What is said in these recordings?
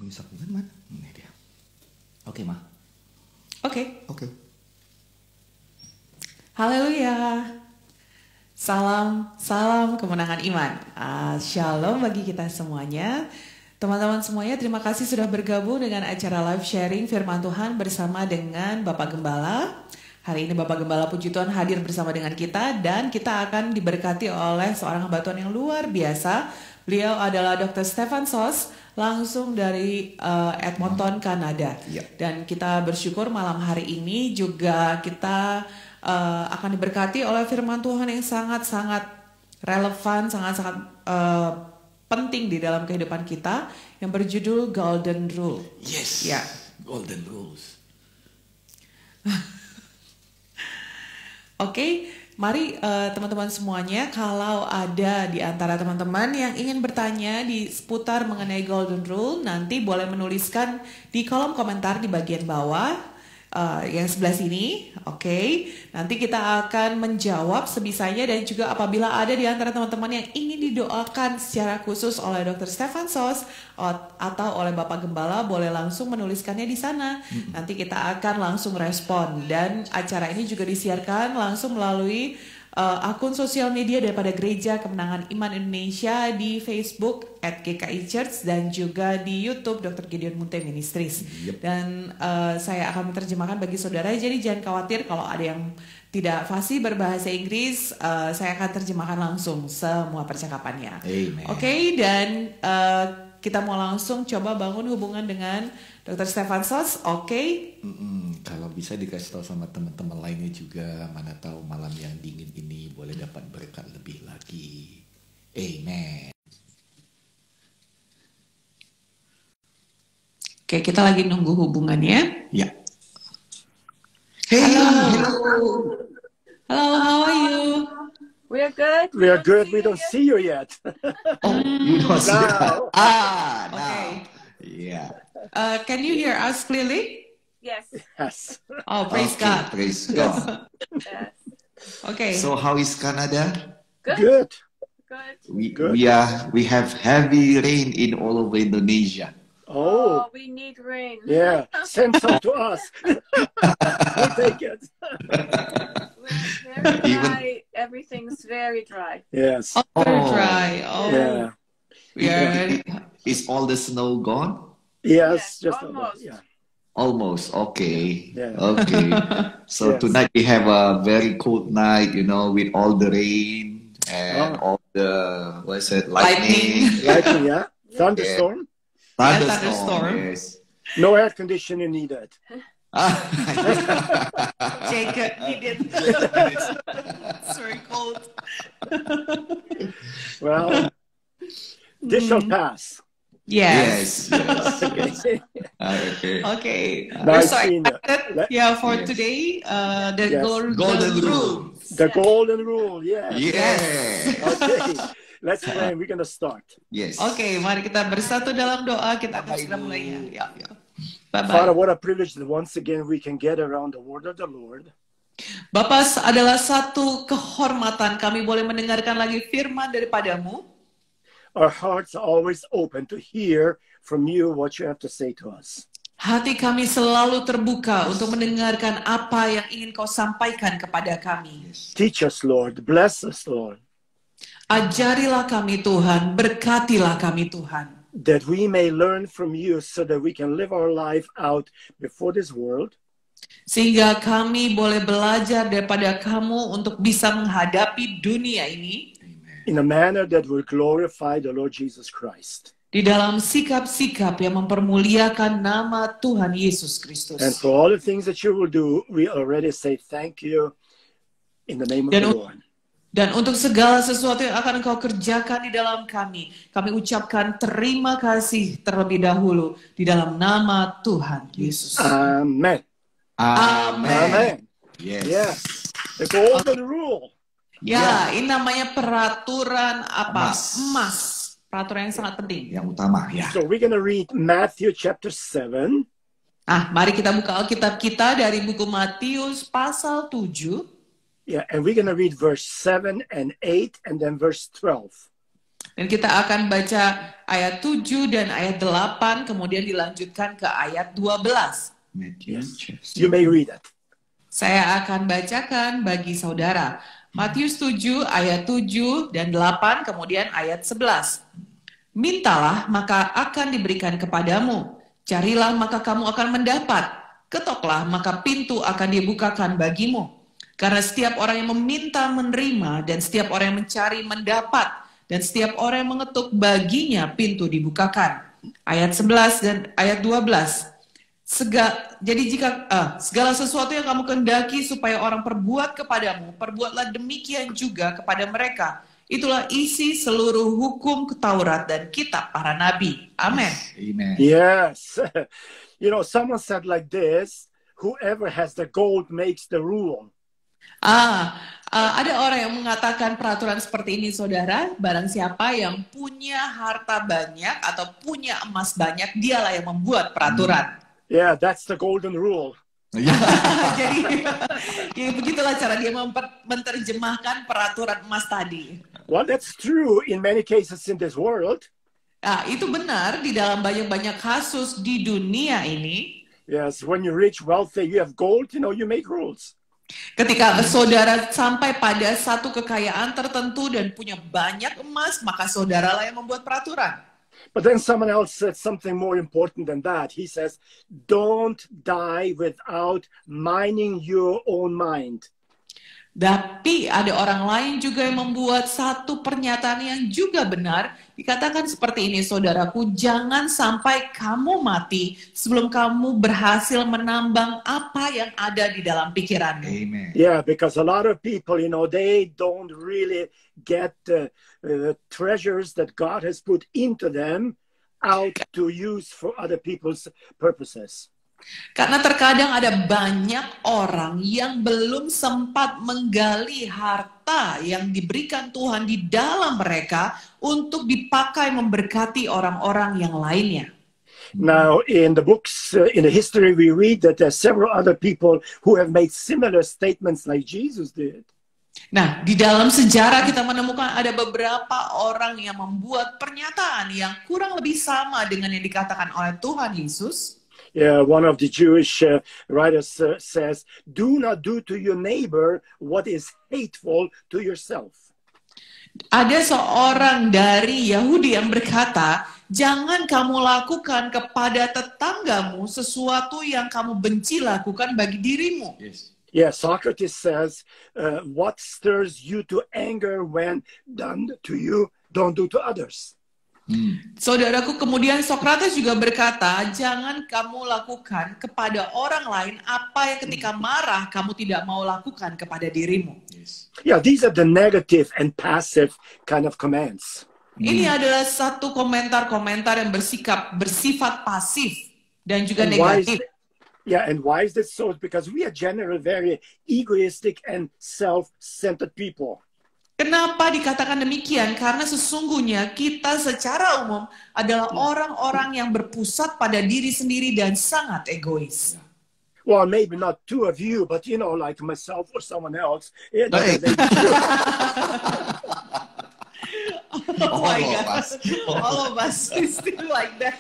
Sakuan mana? Ini dia. Oke, Ma. Oke. Oke. Haleluya. Salam kemenangan iman. Shalom bagi kita semuanya. Teman-teman semuanya, terima kasih sudah bergabung dengan acara live sharing firman Tuhan bersama dengan Bapak Gembala. Hari ini Bapak Gembala Puji Tuhan hadir bersama dengan kita dan kita akan diberkati oleh seorang hamba Tuhan yang luar biasa. Beliau adalah Dr. Stefan Sos, langsung dari Edmonton, Kanada. Dan kita bersyukur malam hari ini juga kita akan diberkati oleh firman Tuhan yang sangat-sangat relevan, sangat-sangat penting di dalam kehidupan kita yang berjudul Golden Rule. Yes. Ya. Golden Rules. Oke, mari teman-teman semuanya, kalau ada di antara teman-teman yang ingin bertanya di seputar mengenai Golden Rule, nanti boleh menuliskan di kolom komentar di bagian bawah. Yang sebelah sini, oke. Nanti kita akan menjawab sebisanya dan juga apabila ada di antara teman-teman yang ingin didoakan secara khusus oleh Dr. Stefan Sos atau oleh Bapak Gembala, boleh langsung menuliskannya di sana. Nanti kita akan langsung respon dan acara ini juga disiarkan langsung melalui akun sosial media daripada Gereja Kemenangan Iman Indonesia di Facebook @GKI Church dan juga di YouTube Dr. Gideon Munte Ministries. Dan saya akan menerjemahkan bagi saudara, jadi jangan khawatir kalau ada yang tidak fasih berbahasa Inggris, saya akan terjemahkan langsung semua percakapannya. Oke, dan kita mau langsung coba bangun hubungan dengan Dr. Stefan Sos, oke? Kalau bisa dikasih tahu sama teman-teman lainnya juga, mana tahu malam yang dingin ini boleh dapat berkat lebih lagi. Amen. Oke, kita lagi nunggu hubungannya. Ya. Hey, hello. Hello, how are you? We are good. We are good. We don't see you yet. You don't see that. Okay. Now. Yeah. Can you hear us clearly? Yes. Yes. Oh, praise God. Praise God. Yes. Okay. So how is Canada? Good. Good. We have heavy rain in all over Indonesia. Oh. We need rain. Yeah. Send some to us. We'll take it. We're very dry. Everything's very dry. Yes. Very dry. Oh. Yeah. Yeah. Is all the snow gone? Yes. Yes, Just almost. yeah. Almost. Okay. Yeah. Okay. So Yes. tonight we have a very cold night, with all the rain and all the, lightning. Lightning, yeah. Thunderstorm. Thunderstorm. Yes. No air conditioning needed. Jacob needed. It's very cold. Well, this shall pass. Yes. Okay. Okay. Okay. We're Nice so seeing you. excited. For today, the Yes. golden rule. The golden rule, yeah. Yeah. Okay. Let's pray. We're gonna start. Yes. Oke, mari kita bersatu dalam doa. Kita akan segera mulainya. Ya. Father, Bye-bye. what a privilege that once again we can get around the word of the Lord. Bapak, adalah satu kehormatan kami boleh mendengarkan lagi firman daripadamu. Our hearts are always open to hear from you what you have to say to us. Hati kami selalu terbuka untuk mendengarkan apa yang ingin kau sampaikan kepada kami. Teach us, Lord. Bless us, Lord. Ajarilah kami Tuhan, berkatilah kami Tuhan. That we may learn from you so that we can live our life out before this world. Sehingga kami boleh belajar daripada kamu untuk bisa menghadapi dunia ini. In a manner that will glorify the Lord Jesus Christ. Di dalam sikap-sikap yang mempermuliakan nama Tuhan Yesus Kristus. And for all the things that you will do, we already say thank you in the name of the Lord. Dan untuk segala sesuatu yang akan engkau kerjakan di dalam kami ucapkan terima kasih terlebih dahulu di dalam nama Tuhan Yesus. Amen. Amen. Amen. Yes. Yes. The golden rule. Ya, ini namanya peraturan apa? Emas. Peraturan yang sangat penting. Yang utama, ya. So we're going to read Matthew chapter 7. Mari kita buka Alkitab kita dari buku Matius pasal 7. Yeah, and we're going to read verse 7 and 8 and then verse 12. Dan kita akan baca ayat 7 dan ayat 8, kemudian dilanjutkan ke ayat 12. You may read it. Saya akan bacakan bagi saudara. Matius 7 ayat 7 dan 8, kemudian ayat 11. Mintalah maka akan diberikan kepadamu. Carilah maka kamu akan mendapat. Ketoklah maka pintu akan dibukakan bagimu. Karena setiap orang yang meminta menerima, dan setiap orang yang mencari mendapat, dan setiap orang yang mengetuk baginya pintu dibukakan. Ayat 11 dan ayat 12. Jadi jika segala sesuatu yang kamu kehendaki supaya orang perbuat kepadamu, perbuatlah demikian juga kepada mereka. Itulah isi seluruh hukum Taurat dan kitab para nabi. Amin. Amen. Yes. You know, someone said like this, whoever has the gold makes the rule. Ada orang yang mengatakan peraturan seperti ini, saudara. Barang siapa yang punya harta banyak atau punya emas banyak, dialah yang membuat peraturan. Yeah, that's the golden rule. Jadi, ya begitulah cara dia menerjemahkan peraturan emas tadi. Well, that's true in many cases in this world. Itu benar di dalam banyak-banyak kasus di dunia ini. Yes, when you're rich, wealthy, you have gold, you know, you make rules. Ketika saudara sampai pada satu kekayaan tertentu dan punya banyak emas, maka saudaralah yang membuat peraturan. But then someone else said something more important than that. He says, don't die without mining your own mind. Tapi ada orang lain juga yang membuat satu pernyataan yang juga benar. Dikatakan seperti ini, saudaraku, jangan sampai kamu mati sebelum kamu berhasil menambang apa yang ada di dalam pikiranmu. Amen. Yeah, because a lot of people, you know, they don't really get the treasures that God has put into them out to use for other people's purposes. Karena terkadang ada banyak orang yang belum sempat menggali harta yang diberikan Tuhan di dalam mereka untuk dipakai memberkati orang-orang yang lainnya. Now, in the books, in the history, we read that there are several other people who have made similar statements like Jesus did. Nah, di dalam sejarah kita menemukan ada beberapa orang yang membuat pernyataan yang kurang lebih sama dengan yang dikatakan oleh Tuhan Yesus. Yeah, one of the Jewish writers says, do not do to your neighbor what is hateful to yourself. Ada seorang dari Yahudi yang berkata, jangan kamu lakukan kepada tetanggamu sesuatu yang kamu benci lakukan bagi dirimu. Yes. Yeah, Socrates says, what stirs you to anger when done to you, don't do to others. Saudaraku, kemudian Sokrates juga berkata, jangan kamu lakukan kepada orang lain apa yang ketika marah kamu tidak mau lakukan kepada dirimu. Yes. Yeah, these are the negative and passive kind of commands. Ini adalah satu komentar-komentar yang bersifat pasif dan juga And why is negatif. and why is this so? Because we are generally very egoistic and self-centered people. Kenapa dikatakan demikian? Karena sesungguhnya kita secara umum adalah orang-orang yang berpusat pada diri sendiri dan sangat egois. Well, maybe not two of you, but you know, like myself or someone else. Yeah, Oh my All of God. us. All of us is still like that.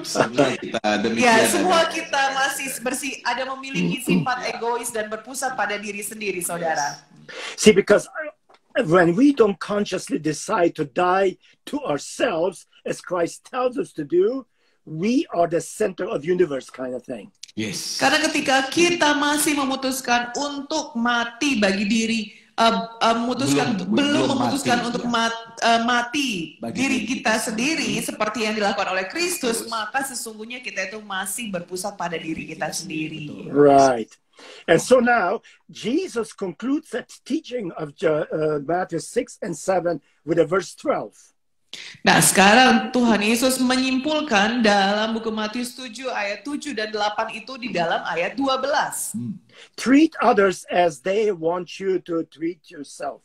Semua kita demikian. Ya, semua kita masih ada memiliki sifat egois dan berpusat pada diri sendiri, saudara. See, because when we don't consciously decide to die to ourselves, as Christ tells us to do, we are the center of universe kind of thing. Yes. Karena ketika kita masih memutuskan untuk mati bagi diri, belum memutuskan untuk mati Bagi diri diri kita kita sendiri seperti yang dilakukan oleh Kristus, maka sesungguhnya kita itu masih berpusat pada diri kita sendiri. Right. And so now, Jesus concludes that teaching of Matthew 6 and 7 with a verse 12. Nah, sekarang Tuhan Yesus menyimpulkan dalam buku Matius 7 ayat 7 dan 8 itu di dalam ayat 12. Treat others as they want you to treat yourself.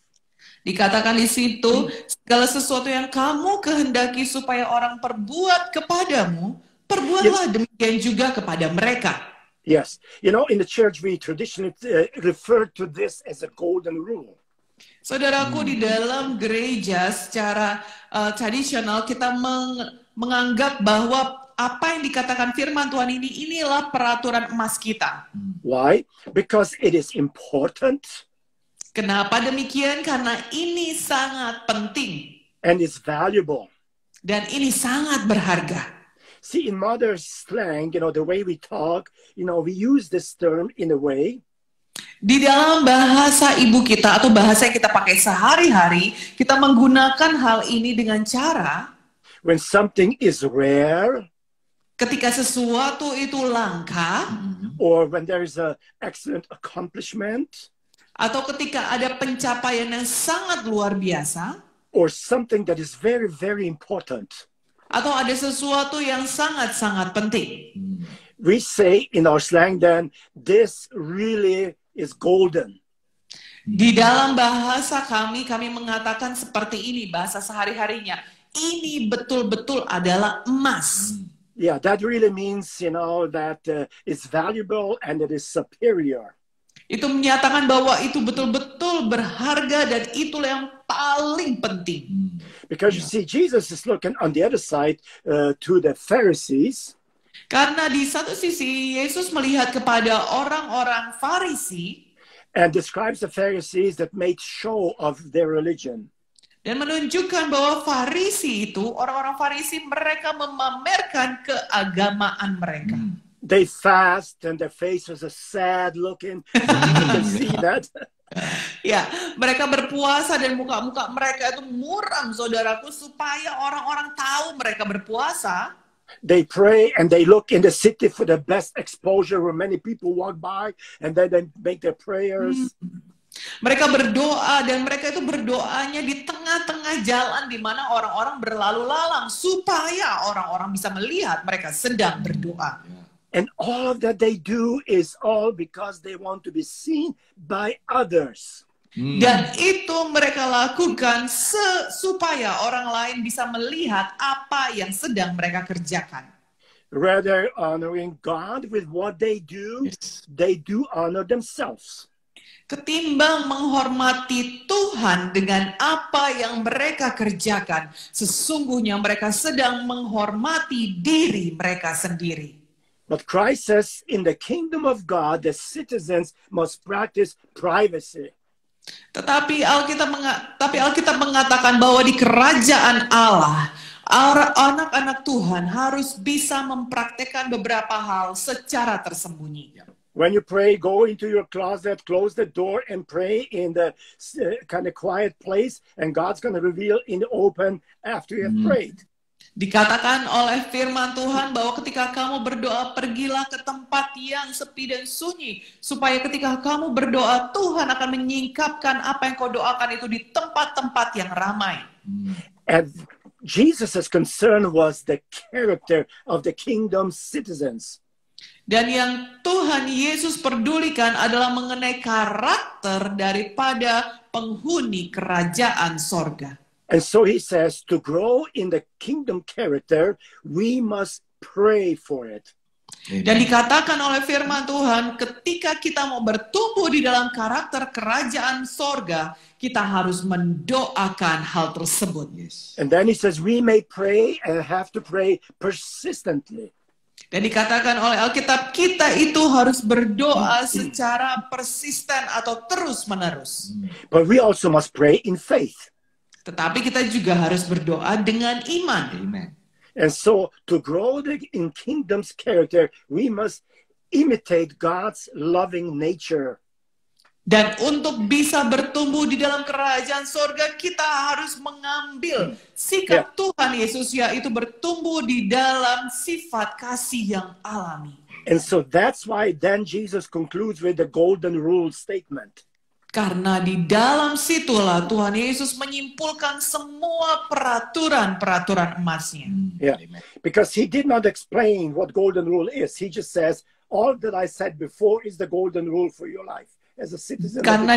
Dikatakan di situ, segala sesuatu yang kamu kehendaki supaya orang perbuat kepadamu, perbuatlah demikian juga kepada mereka. Yes. You know, in the church, we traditionally refer to this as a golden rule. Saudaraku, di dalam gereja secara tradisional kita menganggap bahwa apa yang dikatakan firman Tuhan inilah peraturan emas kita. Why? Because it is important Kenapa demikian? Karena ini sangat penting and it's valuable. dan ini sangat berharga. See, in modern slang, the way we talk, we use this term in a way. Di dalam bahasa ibu kita atau bahasa yang kita pakai sehari-hari, kita menggunakan hal ini dengan cara When something is rare, ketika sesuatu itu langka, or when there is an excellent accomplishment, atau ketika ada pencapaian yang sangat luar biasa, or something that is very, very important, atau ada sesuatu yang sangat-sangat penting. we say in our slang then, this really is golden. Di dalam bahasa kami mengatakan seperti ini, bahasa sehari-harinya. Ini betul-betul adalah emas. Yeah, that really means, that it's valuable and it is superior. Itu menyatakan bahwa itu betul-betul berharga dan itulah yang paling penting. Because you see, Jesus is looking on the other side to the Pharisees. Karena di satu sisi Yesus melihat kepada orang-orang Farisi and describes the Pharisees that made show of their religion. dan menunjukkan bahwa Farisi itu, orang-orang Farisi, mereka memamerkan keagamaan mereka. They fast and their faces are sad looking. You can see that. Ya, mereka berpuasa dan muka-muka mereka itu muram, saudaraku, supaya orang-orang tahu mereka berpuasa. They pray and they look in the city for the best exposure where many people walk by and then they make their prayers. Mereka berdoa dan mereka itu berdoanya di tengah-tengah jalan di mana orang-orang berlalu lalang supaya orang-orang bisa melihat mereka sedang berdoa. And all of that they do is all because they want to be seen by others. Dan itu mereka lakukan supaya orang lain bisa melihat apa yang sedang mereka kerjakan. Rather honoring God with what they do honor themselves. Ketimbang menghormati Tuhan dengan apa yang mereka kerjakan, sesungguhnya mereka sedang menghormati diri mereka sendiri. But Christ says in the kingdom of God, the citizens must practice privacy. Tetapi Alkitab mengatakan bahwa di kerajaan Allah, anak-anak Tuhan harus bisa mempraktekkan beberapa hal secara tersembunyi. When you pray, go into your closet, close the door, and pray in the kind of quiet place, and God's going to reveal in the open after you have prayed. Dikatakan oleh firman Tuhan bahwa ketika kamu berdoa, pergilah ke tempat yang sepi dan sunyi. Supaya ketika kamu berdoa, Tuhan akan menyingkapkan apa yang kau doakan itu di tempat-tempat yang ramai. And Jesus' concern was the character of the kingdom citizens. Dan yang Tuhan Yesus pedulikan adalah mengenai karakter daripada penghuni kerajaan sorga. And so he says, to grow in the kingdom character, we must pray for it. Dan dikatakan oleh firman Tuhan, ketika kita mau bertumbuh di dalam karakter kerajaan sorga, kita harus mendoakan hal tersebut. And then he says, we may pray and have to pray persistently. Dan dikatakan oleh Alkitab, kita itu harus berdoa secara persisten atau terus-menerus. But we also must pray in faith. Tetapi kita juga harus berdoa dengan iman. And so to grow in kingdom's character, we must imitate God's loving nature. Dan untuk bisa bertumbuh di dalam kerajaan sorga, kita harus mengambil sikap Tuhan Yesus, yaitu bertumbuh di dalam sifat kasih yang alami. And so that's why then Jesus concludes with the golden rule statement. Karena di dalam situlah Tuhan Yesus menyimpulkan semua peraturan-peraturan emasnya. Yeah, because he did not explain what golden rule is. He just says, all that I said before is the golden rule for your life as a citizen. Karena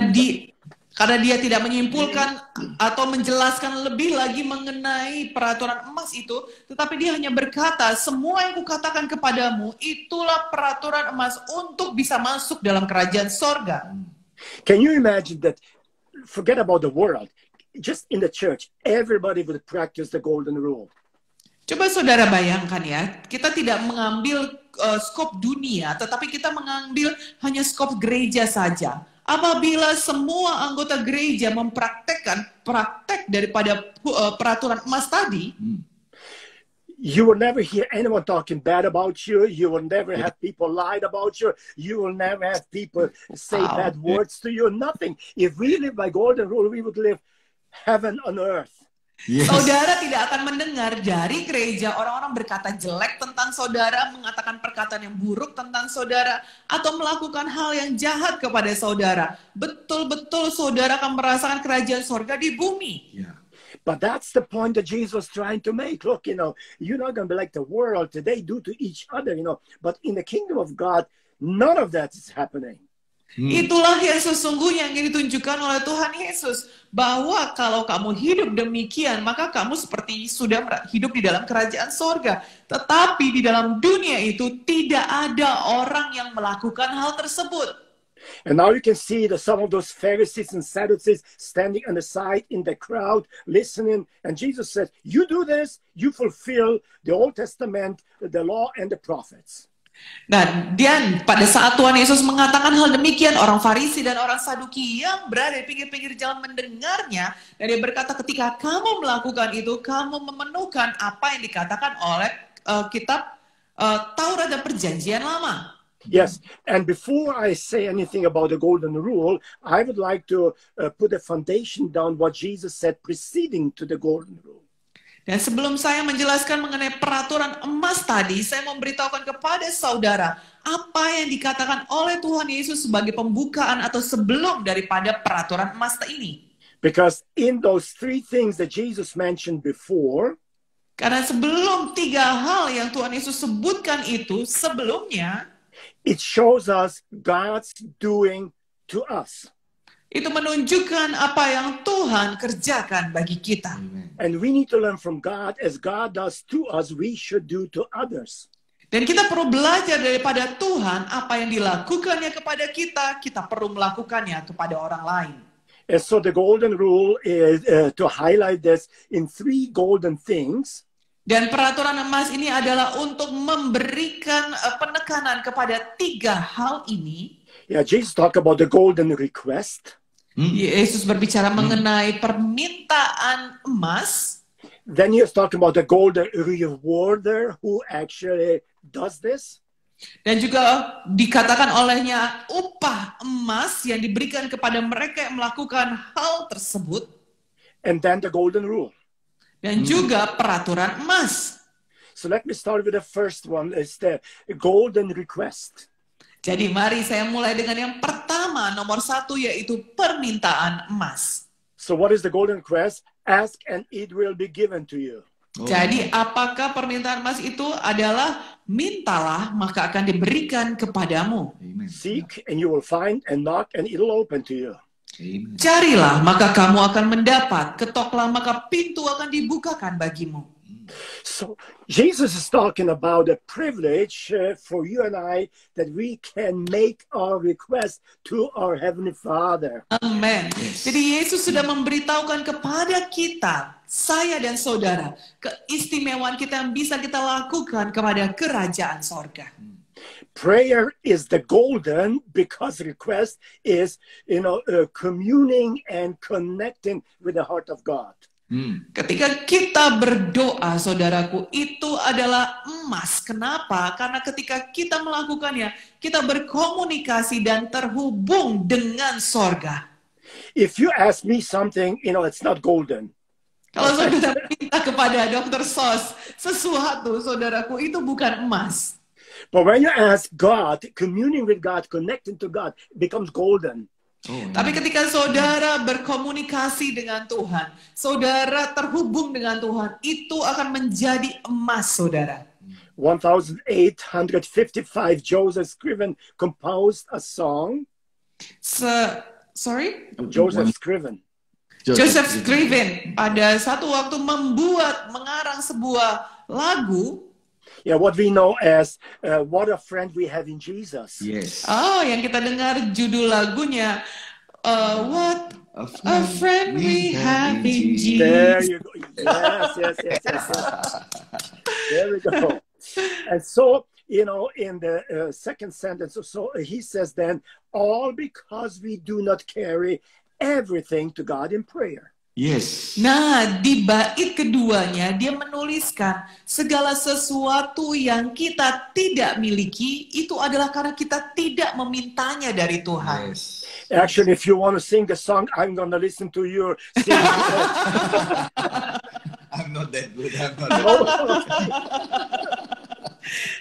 dia tidak menyimpulkan atau menjelaskan lebih lagi mengenai peraturan emas itu, tetapi dia hanya berkata, semua yang kukatakan kepadamu, itulah peraturan emas untuk bisa masuk dalam kerajaan sorga. Can you imagine that forget about the world. Just in the church, everybody would practice the golden rule. Coba saudara bayangkan ya, kita tidak mengambil skop dunia, tetapi kita mengambil hanya skop gereja saja. Apabila semua anggota gereja mempraktekkan praktek daripada peraturan emas tadi, you will never hear anyone talking bad about you. You will never have people lied about you. You will never have people say bad words to you. Nothing. If we live by golden rule, we would live heaven on earth. Yes. saudara tidak akan mendengar dari gereja orang-orang berkata jelek tentang saudara, mengatakan perkataan yang buruk tentang saudara, atau melakukan hal yang jahat kepada saudara. Betul-betul saudara akan merasakan kerajaan sorga di bumi. Yeah. But that's the point that Jesus was trying to make. Look, you're not going to be like the world today, do to each other, But in the kingdom of God, none of that is happening. Itulah yang sesungguhnya yang ditunjukkan oleh Tuhan Yesus. Bahwa kalau kamu hidup demikian, maka kamu seperti sudah hidup di dalam kerajaan sorga. Tetapi di dalam dunia itu tidak ada orang yang melakukan hal tersebut. And now you can see that some of those Pharisees and Sadducees standing on the side in the crowd, listening. And Jesus said, you do this, you fulfill the Old Testament, the law, and the prophets. Dan pada saat Tuhan Yesus mengatakan hal demikian, orang Farisi dan orang Saduki yang berada di pinggir-pinggir jalan mendengarnya, dan dia berkata, ketika kamu melakukan itu, kamu memenuhkan apa yang dikatakan oleh kitab Taurat dan Perjanjian Lama. Yes, and before I say anything about the golden rule, I would like to put a foundation down what Jesus said preceding to the golden rule. Dan sebelum saya menjelaskan mengenai peraturan emas tadi, saya memberitahukan kepada saudara apa yang dikatakan oleh Tuhan Yesus sebagai pembukaan atau sebelum daripada peraturan emas ini. Because in those three things that Jesus mentioned before, karena sebelum tiga hal yang Tuhan Yesus sebutkan itu sebelumnya, it shows us God's doing to us. Itu menunjukkan apa yang Tuhan kerjakan bagi kita. And we need to learn from God, as God does to us, we should do to others. Dan kita perlu belajar daripada Tuhan, apa yang dilakukannya kepada kita, kita perlu melakukannya kepada orang lain. And so the golden rule is to highlight this in three golden things. Dan peraturan emas ini adalah untuk memberikan penekanan kepada tiga hal ini. Yeah, Jesus talked about the golden request. Yesus berbicara mengenai permintaan emas. Then he was talking about the golden rewarder who actually does this. Dan juga dikatakan olehnya upah emas yang diberikan kepada mereka yang melakukan hal tersebut. And then the golden rule. Dan juga peraturan emas. So let me start with the first one, is the golden request. Jadi mari saya mulai dengan yang pertama, nomor 1, yaitu permintaan emas. So what is the golden request? Ask and it will be given to you. Jadi apakah permintaan emas itu adalah mintalah maka akan diberikan kepadamu. Amen. Seek and you will find, and knock and it will open to you. Amen. Carilah maka kamu akan mendapat, ketoklah maka pintu akan dibukakan bagimu. So Jesus is talking about the privilege for you and I that we can make our request to our Heavenly Father. Amen. Jadi Yesus sudah memberitahukan kepada kita, saya dan saudara, keistimewaan kita yang bisa kita lakukan kepada kerajaan sorga. Prayer is the golden because request is, communing and connecting with the heart of God. Ketika kita berdoa, saudaraku, itu adalah emas. Kenapa? Karena ketika kita melakukannya, kita berkomunikasi dan terhubung dengan sorga. If you ask me something, it's not golden. Kalau saudara minta kepada Dr. Sos sesuatu, saudaraku, itu bukan emas. But when you ask God, communing with God, connecting to God, it becomes golden. Tapi ketika saudara berkomunikasi dengan Tuhan, saudara terhubung dengan Tuhan, itu akan menjadi emas, saudara. 1855, Joseph Scriven composed a song. Joseph Scriven. Joseph Scriven pada satu waktu mengarang sebuah lagu. Yeah, what we know as What a Friend We Have in Jesus. Yes. Oh, yang kita dengar judul lagunya, What a friend we have in There Jesus. you go. Yes. There we go. And so, in the second sentence, so he says then, all because we do not carry everything to God in prayer. Yes. Nah, di bait keduanya dia menuliskan segala sesuatu yang kita tidak miliki itu adalah karena kita tidak memintanya dari Tuhan. Yes. Actually, if you want to sing a song, I'm going to listen to your singing. I'm not that good. I'm not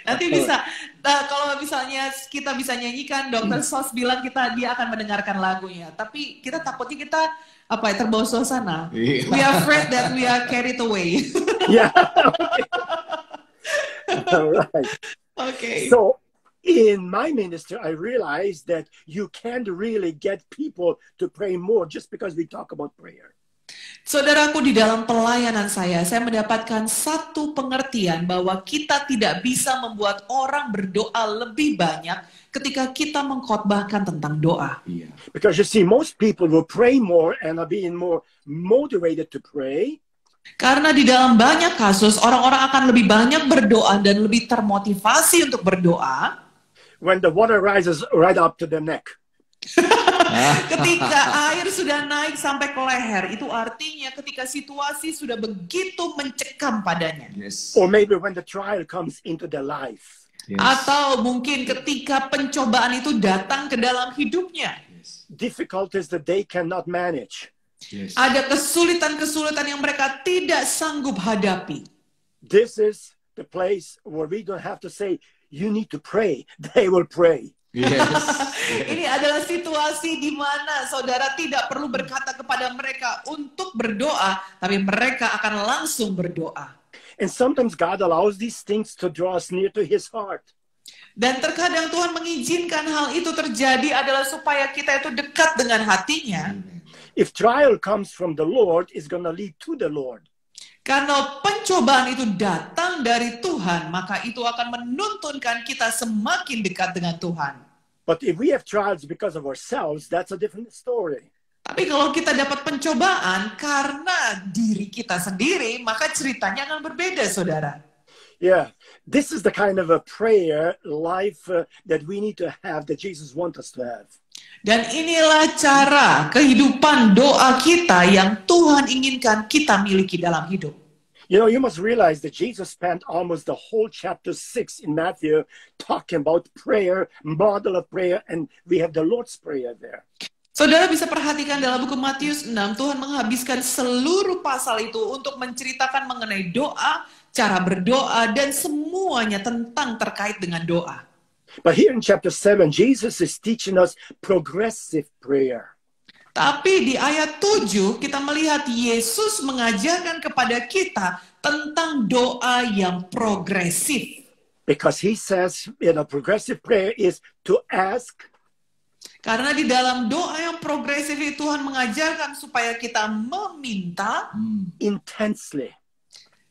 Nanti bisa, kalau misalnya kita bisa nyanyikan, Dr. Sos bilang dia akan mendengarkan lagunya. Tapi kita takutnya kita terbawa suasana. Iya. We are afraid that we are carried away. Yeah. All right. Okay. So, in my ministry, I realized that you can't really get people to pray more just because we talk about prayer. Saudaraku, di dalam pelayanan saya mendapatkan satu pengertian bahwa kita tidak bisa membuat orang berdoa lebih banyak ketika kita mengkhotbahkan tentang doa. Iya. Because you see, most people will pray more and are being more motivated to pray. Karena di dalam banyak kasus, orang-orang akan lebih banyak berdoa dan lebih termotivasi untuk berdoa when the water rises right up to the neck. ketika air sudah naik sampai ke leher. Itu artinya ketika situasi sudah begitu mencekam padanya. Yes. Or maybe when the trial comes into their life. Yes. Atau mungkin ketika pencobaan itu datang ke dalam hidupnya. Yes. Difficulties that they cannot manage. Yes. Ada kesulitan-kesulitan yang mereka tidak sanggup hadapi. This is the place where we don't have to say, you need to pray. They will pray. Yes. Ini adalah situasi di mana saudara tidak perlu berkata kepada mereka untuk berdoa, tapi mereka akan langsung berdoa. And sometimes God allows these things to draw us near to His heart. Dan terkadang Tuhan mengizinkan hal itu terjadi adalah supaya kita itu dekat dengan hatinya. If trial comes from the Lord, it's going to lead to the Lord. Karena pencobaan itu datang dari Tuhan, maka itu akan menuntunkan kita semakin dekat dengan Tuhan. But if we have trials because of ourselves, that's a different story. Tapi kalau kita dapat pencobaan karena diri kita sendiri, maka ceritanya akan berbeda, saudara. Yeah, this is the kind of a prayer life that we need to have, that Jesus wants us to have. Dan inilah cara kehidupan doa kita yang Tuhan inginkan kita miliki dalam hidup. You know, you must realize that Jesus spent almost the whole chapter 6 in Matthew talking about prayer, model of prayer, and we have the Lord's Prayer there. Saudara bisa perhatikan dalam buku Matius 6, Tuhan menghabiskan seluruh pasal itu untuk menceritakan mengenai doa, cara berdoa, dan semuanya tentang terkait dengan doa. But here in chapter 7, Jesus is teaching us progressive prayer. Tapi di ayat 7 kita melihat Yesus mengajarkan kepada kita tentang doa yang progresif. Because he says, progressive prayer is to ask. Karena di dalam doa yang progresif itu Tuhan mengajarkan supaya kita meminta intensely.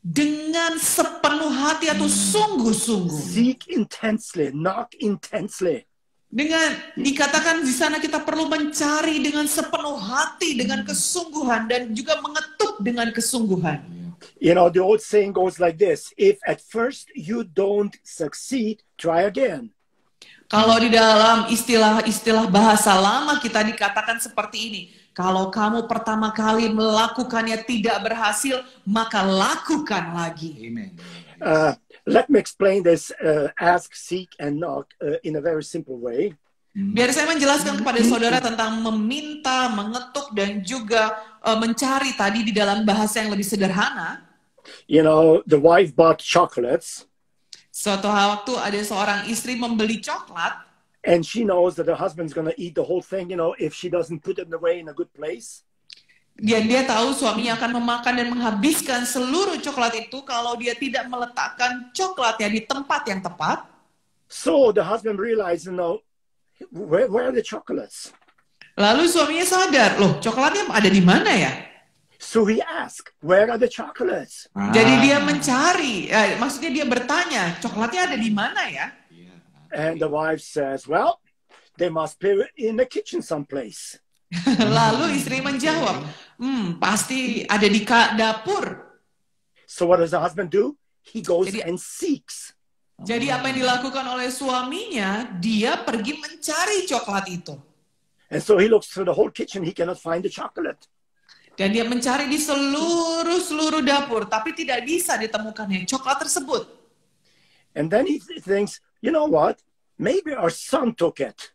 Dengan sepenuh hati atau sungguh-sungguh. Seek intensely, knock intensely. Dengan dikatakan di sana kita perlu mencari dengan sepenuh hati, dengan kesungguhan, dan juga mengetuk dengan kesungguhan. You know, the old saying goes like this: if at first you don't succeed, try again. Kalau di dalam istilah bahasa lama kita dikatakan seperti ini. Kalau kamu pertama kali melakukannya tidak berhasil, maka lakukan lagi. Amen. Let me explain this ask, seek, and knock in a very simple way. Biar saya menjelaskan kepada saudara tentang meminta, mengetuk, dan juga mencari tadi di dalam bahasa yang lebih sederhana. You know, the wife bought chocolates. Suatu waktu ada seorang istri membeli coklat. And she knows that her husband's going to eat the whole thing, you know, if she doesn't put it away in a good place. Dan dia tahu suaminya akan memakan dan menghabiskan seluruh coklat itu kalau dia tidak meletakkan coklatnya di tempat yang tepat. So the husband realized, you know, where are the chocolates? Lalu suaminya sadar, loh coklatnya ada di mana ya? So he asked, where are the chocolates? Jadi dia mencari, maksudnya dia bertanya, coklatnya ada di mana ya? And the wife says, well, they must be in the kitchen someplace. Lalu istri menjawab, pasti ada di dapur. So what does the husband do? He goes Jadi- and seeks. Jadi apa yang dilakukan oleh suaminya, dia pergi mencari coklat itu. And so he looks through the whole kitchen. He cannot find the chocolate. Dan dia mencari di seluruh dapur, tapi tidak bisa ditemukannya coklat tersebut. And then he thinks, you know what? Maybe our son took it.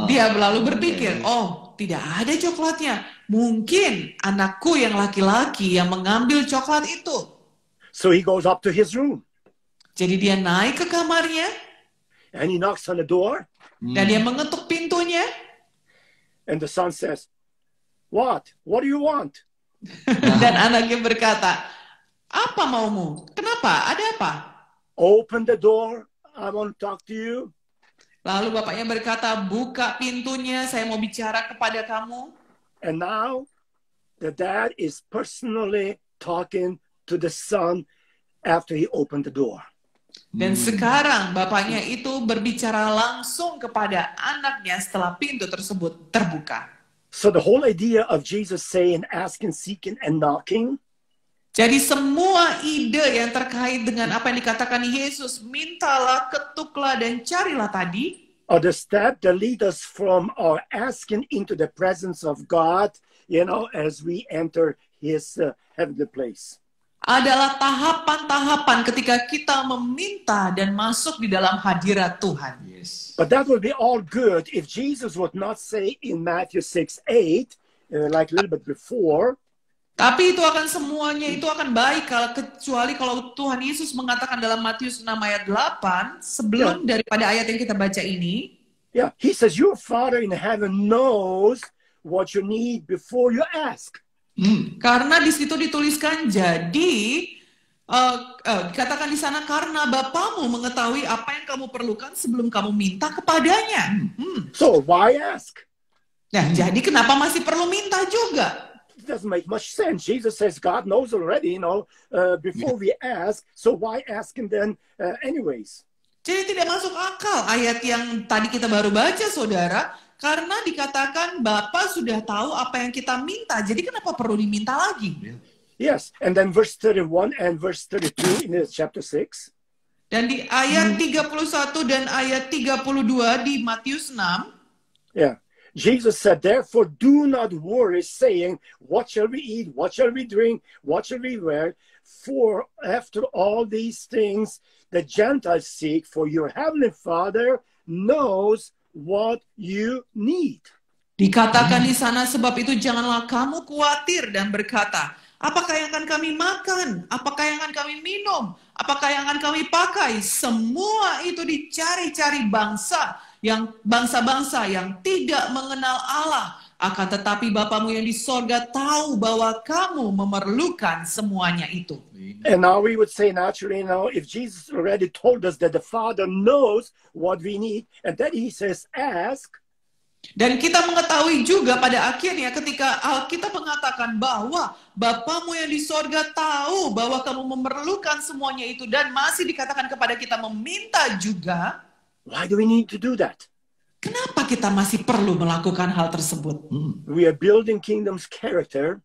Dia lalu berpikir, tidak ada coklatnya. Mungkin anakku yang laki-laki yang mengambil coklat itu. So he goes up to his room Jadi dia naik ke kamarnya, and he knocks on the door. dan dia mengetuk pintunya. And the son says, what? What do you want? Dan anaknya berkata, apa maumu? Kenapa? Ada apa? Open the door. I want to talk to you. Lalu bapaknya berkata, buka pintunya, saya mau bicara kepada kamu. And now the dad is personally talking to the son after he opened the door. Dan sekarang bapaknya itu berbicara langsung kepada anaknya setelah pintu tersebut terbuka. So the whole idea of Jesus saying, asking, seeking, and knocking, Jadi semua ide yang terkait dengan apa yang dikatakan Yesus, mintalah, ketuklah, dan carilah tadi, are the step that lead us from our asking into the presence of God, as we enter his heavenly place. adalah tahapan-tahapan ketika kita meminta dan masuk di dalam hadirat Tuhan. Yes. But that would be all good if Jesus would not say in Matthew 6:8, like a little bit before, Tapi itu akan semuanya itu akan baik kecuali kalau Tuhan Yesus mengatakan dalam Matius 6 ayat 8 sebelum daripada ayat yang kita baca ini, yeah, he says, your Father in heaven knows what you need before you ask. karena di situ dituliskan jadi dikatakan di sana karena Bapamu mengetahui apa yang kamu perlukan sebelum kamu minta kepadanya. So why ask? Nah, jadi kenapa masih perlu minta juga? It doesn't make much sense. Jesus says God knows already, before we ask. So why ask him then anyways? Jadi tidak masuk akal ayat yang tadi kita baru baca, saudara, karena dikatakan Bapa sudah tahu apa yang kita minta. Jadi kenapa perlu diminta lagi? Yes, and then verse 31 and verse 32 in chapter 6. Dan di ayat 31 dan ayat 32 di Matius 6, Yeah. Jesus said, therefore, do not worry, saying, what shall we eat? What shall we drink? What shall we wear? For after all these things the Gentiles seek, for your heavenly Father knows what you need. dikatakan di sana, sebab itu janganlah kamu khawatir dan berkata, apakah yang akan kami makan? Apakah yang akan kami minum? Apakah yang akan kami pakai? Semua itu dicari-cari bangsa-bangsa yang tidak mengenal Allah. Akan tetapi Bapamu yang di sorga tahu bahwa kamu memerlukan semuanya itu. And now we would say naturally, if Jesus already told us that the Father knows what we need, and then he says, ask. Dan kita mengetahui juga pada akhirnya ketika Alkitab mengatakan bahwa Bapamu yang di sorga tahu bahwa kamu memerlukan semuanya itu dan masih dikatakan kepada kita meminta juga. Why do we need to do that? Kenapa kita masih perlu melakukan hal tersebut? We are building kingdom's character.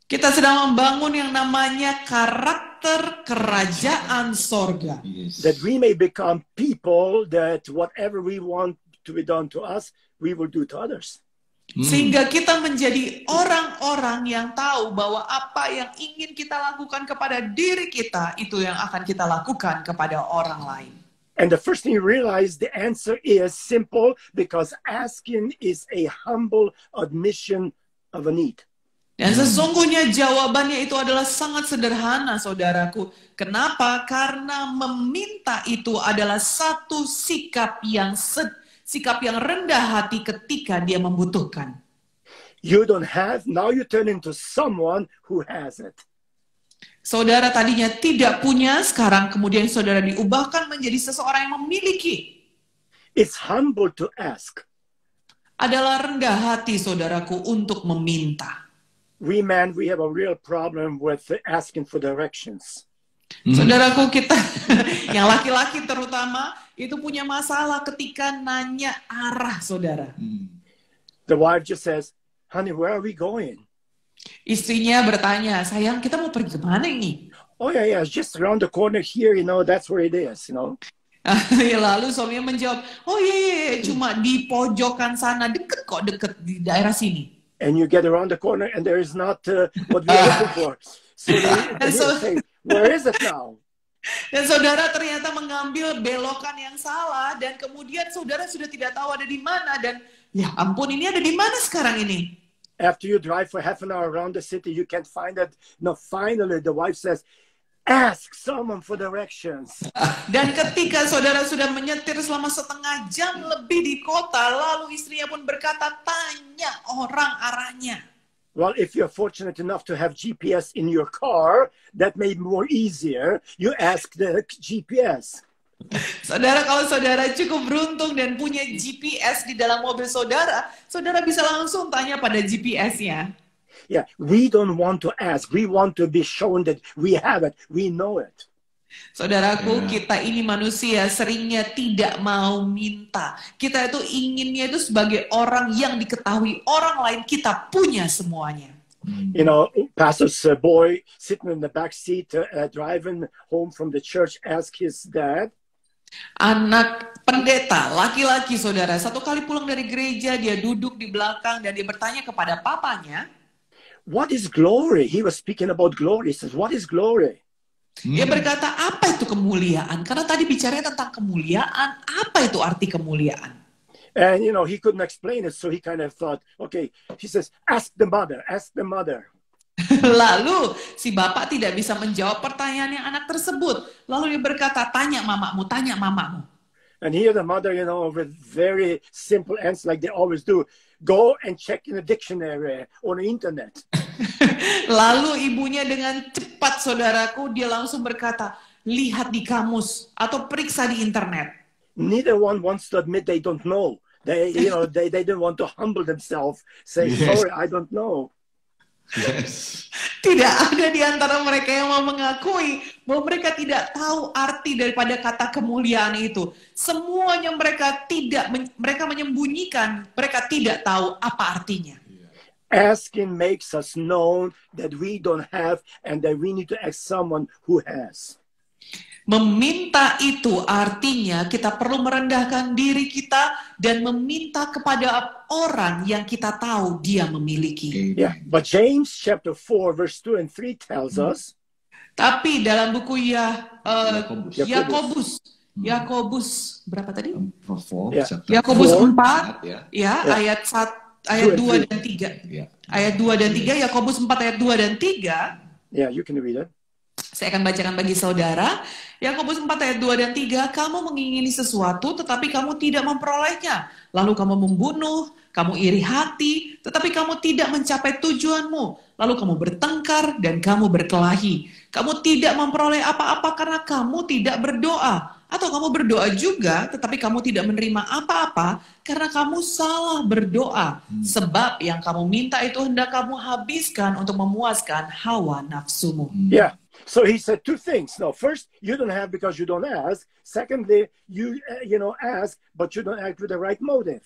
Kita sedang membangun yang namanya karakter kerajaan sorga. Yes. That we may become people that whatever we want to be done to us, we will do to others. Sehingga kita menjadi orang-orang yang tahu bahwa apa yang ingin kita lakukan kepada diri kita, itu yang akan kita lakukan kepada orang lain. And the first thing you realize, the answer is simple, because asking is a humble admission of a need. Dan sesungguhnya jawabannya itu adalah sangat sederhana, saudaraku. Kenapa? Karena meminta itu adalah satu sikap yang rendah hati ketika dia membutuhkan. You don't have, now you turn into someone who has it. Saudara tadinya tidak punya, sekarang kemudian saudara diubahkan menjadi seseorang yang memiliki. It's humble to ask. Adalah rendah hati, saudaraku, untuk meminta. We men, we have a real problem with asking for directions. Saudaraku, kita yang laki-laki terutama itu punya masalah ketika nanya arah, saudara. The wife just says, honey, where are we going? Istrinya bertanya, sayang kita mau pergi kemana ini? Oh, yeah, it's just around the corner here, that's where it is, Lalu suaminya menjawab, oh iya, cuma di pojokan sana, deket di daerah sini. And you get around the corner and there is not what we are looking for. So they say, where is it now? Dan saudara ternyata mengambil belokan yang salah dan kemudian saudara sudah tidak tahu ada di mana dan ya ampun ini ada di mana sekarang ini? After you drive for half an hour around the city, you can't find it. No, finally the wife says, ask someone for directions. Dan ketika saudara sudah menyetir selama setengah jam lebih di kota, lalu istrinya pun berkata, tanya orang arahnya. Well, if you're fortunate enough to have GPS in your car, that may be more easier. You ask the GPS. Saudara, kalau saudara cukup beruntung dan punya GPS di dalam mobil saudara, saudara bisa langsung tanya pada GPS-nya. Yeah, we don't want to ask. We want to be shown that we have it. We know it. Saudaraku, kita ini manusia seringnya tidak mau minta. Kita itu inginnya itu sebagai orang yang diketahui orang lain, kita punya semuanya. Pastor's boy sitting in the back seat driving home from the church asked his dad. Anak pendeta, laki-laki saudara, satu kali pulang dari gereja, dia duduk di belakang dan dia bertanya kepada papanya, what is glory? He was speaking about glory. He says, what is glory? Dia berkata, apa itu kemuliaan? Karena tadi bicaranya tentang kemuliaan. Apa itu arti kemuliaan? And, he couldn't explain it. So he kind of thought, okay, he says, ask the mother, ask the mother. Lalu si bapak tidak bisa menjawab pertanyaannya anak tersebut. Lalu dia berkata, tanya mamamu, tanya mamamu. And here the mother, with very simple answers like they always do, go and check in the dictionary or the internet. Lalu ibunya dengan cepat saudaraku, dia langsung berkata, lihat di kamus atau periksa di internet. Neither one wants to admit they don't know. They don't want to humble themselves, say, sorry, I don't know. Yes. Tidak ada di antara mereka yang mau mengakui bahwa mereka tidak tahu arti daripada kata kemuliaan itu. Semuanya mereka menyembunyikan, mereka tidak tahu apa artinya. Asking makes us known that we don't have and that we need to ask someone who has. Meminta itu artinya kita perlu merendahkan diri kita dan meminta kepada orang yang kita tahu dia memiliki. Yeah, but James chapter 4 verse 2 and 3 tells us. Tapi dalam buku Yakobus berapa tadi? Yakobus 4 ayat 2 dan 3. Ayat 2 dan 3, Yakobus 4 ayat 2 dan 3. Yeah, you can read it. Saya akan bacakan bagi saudara. Yakobus 4 ayat 2 dan 3, kamu mengingini sesuatu tetapi kamu tidak memperolehnya. Lalu kamu membunuh, kamu iri hati, tetapi kamu tidak mencapai tujuanmu. Lalu kamu bertengkar dan kamu berkelahi. Kamu tidak memperoleh apa-apa karena kamu tidak berdoa. Atau kamu berdoa juga, tetapi kamu tidak menerima apa-apa karena kamu salah berdoa. Sebab yang kamu minta itu hendak kamu habiskan untuk memuaskan hawa nafsumu. Yeah. So he said two things. No, first, you don't have because you don't ask. Secondly, you ask, but you don't act with the right motive.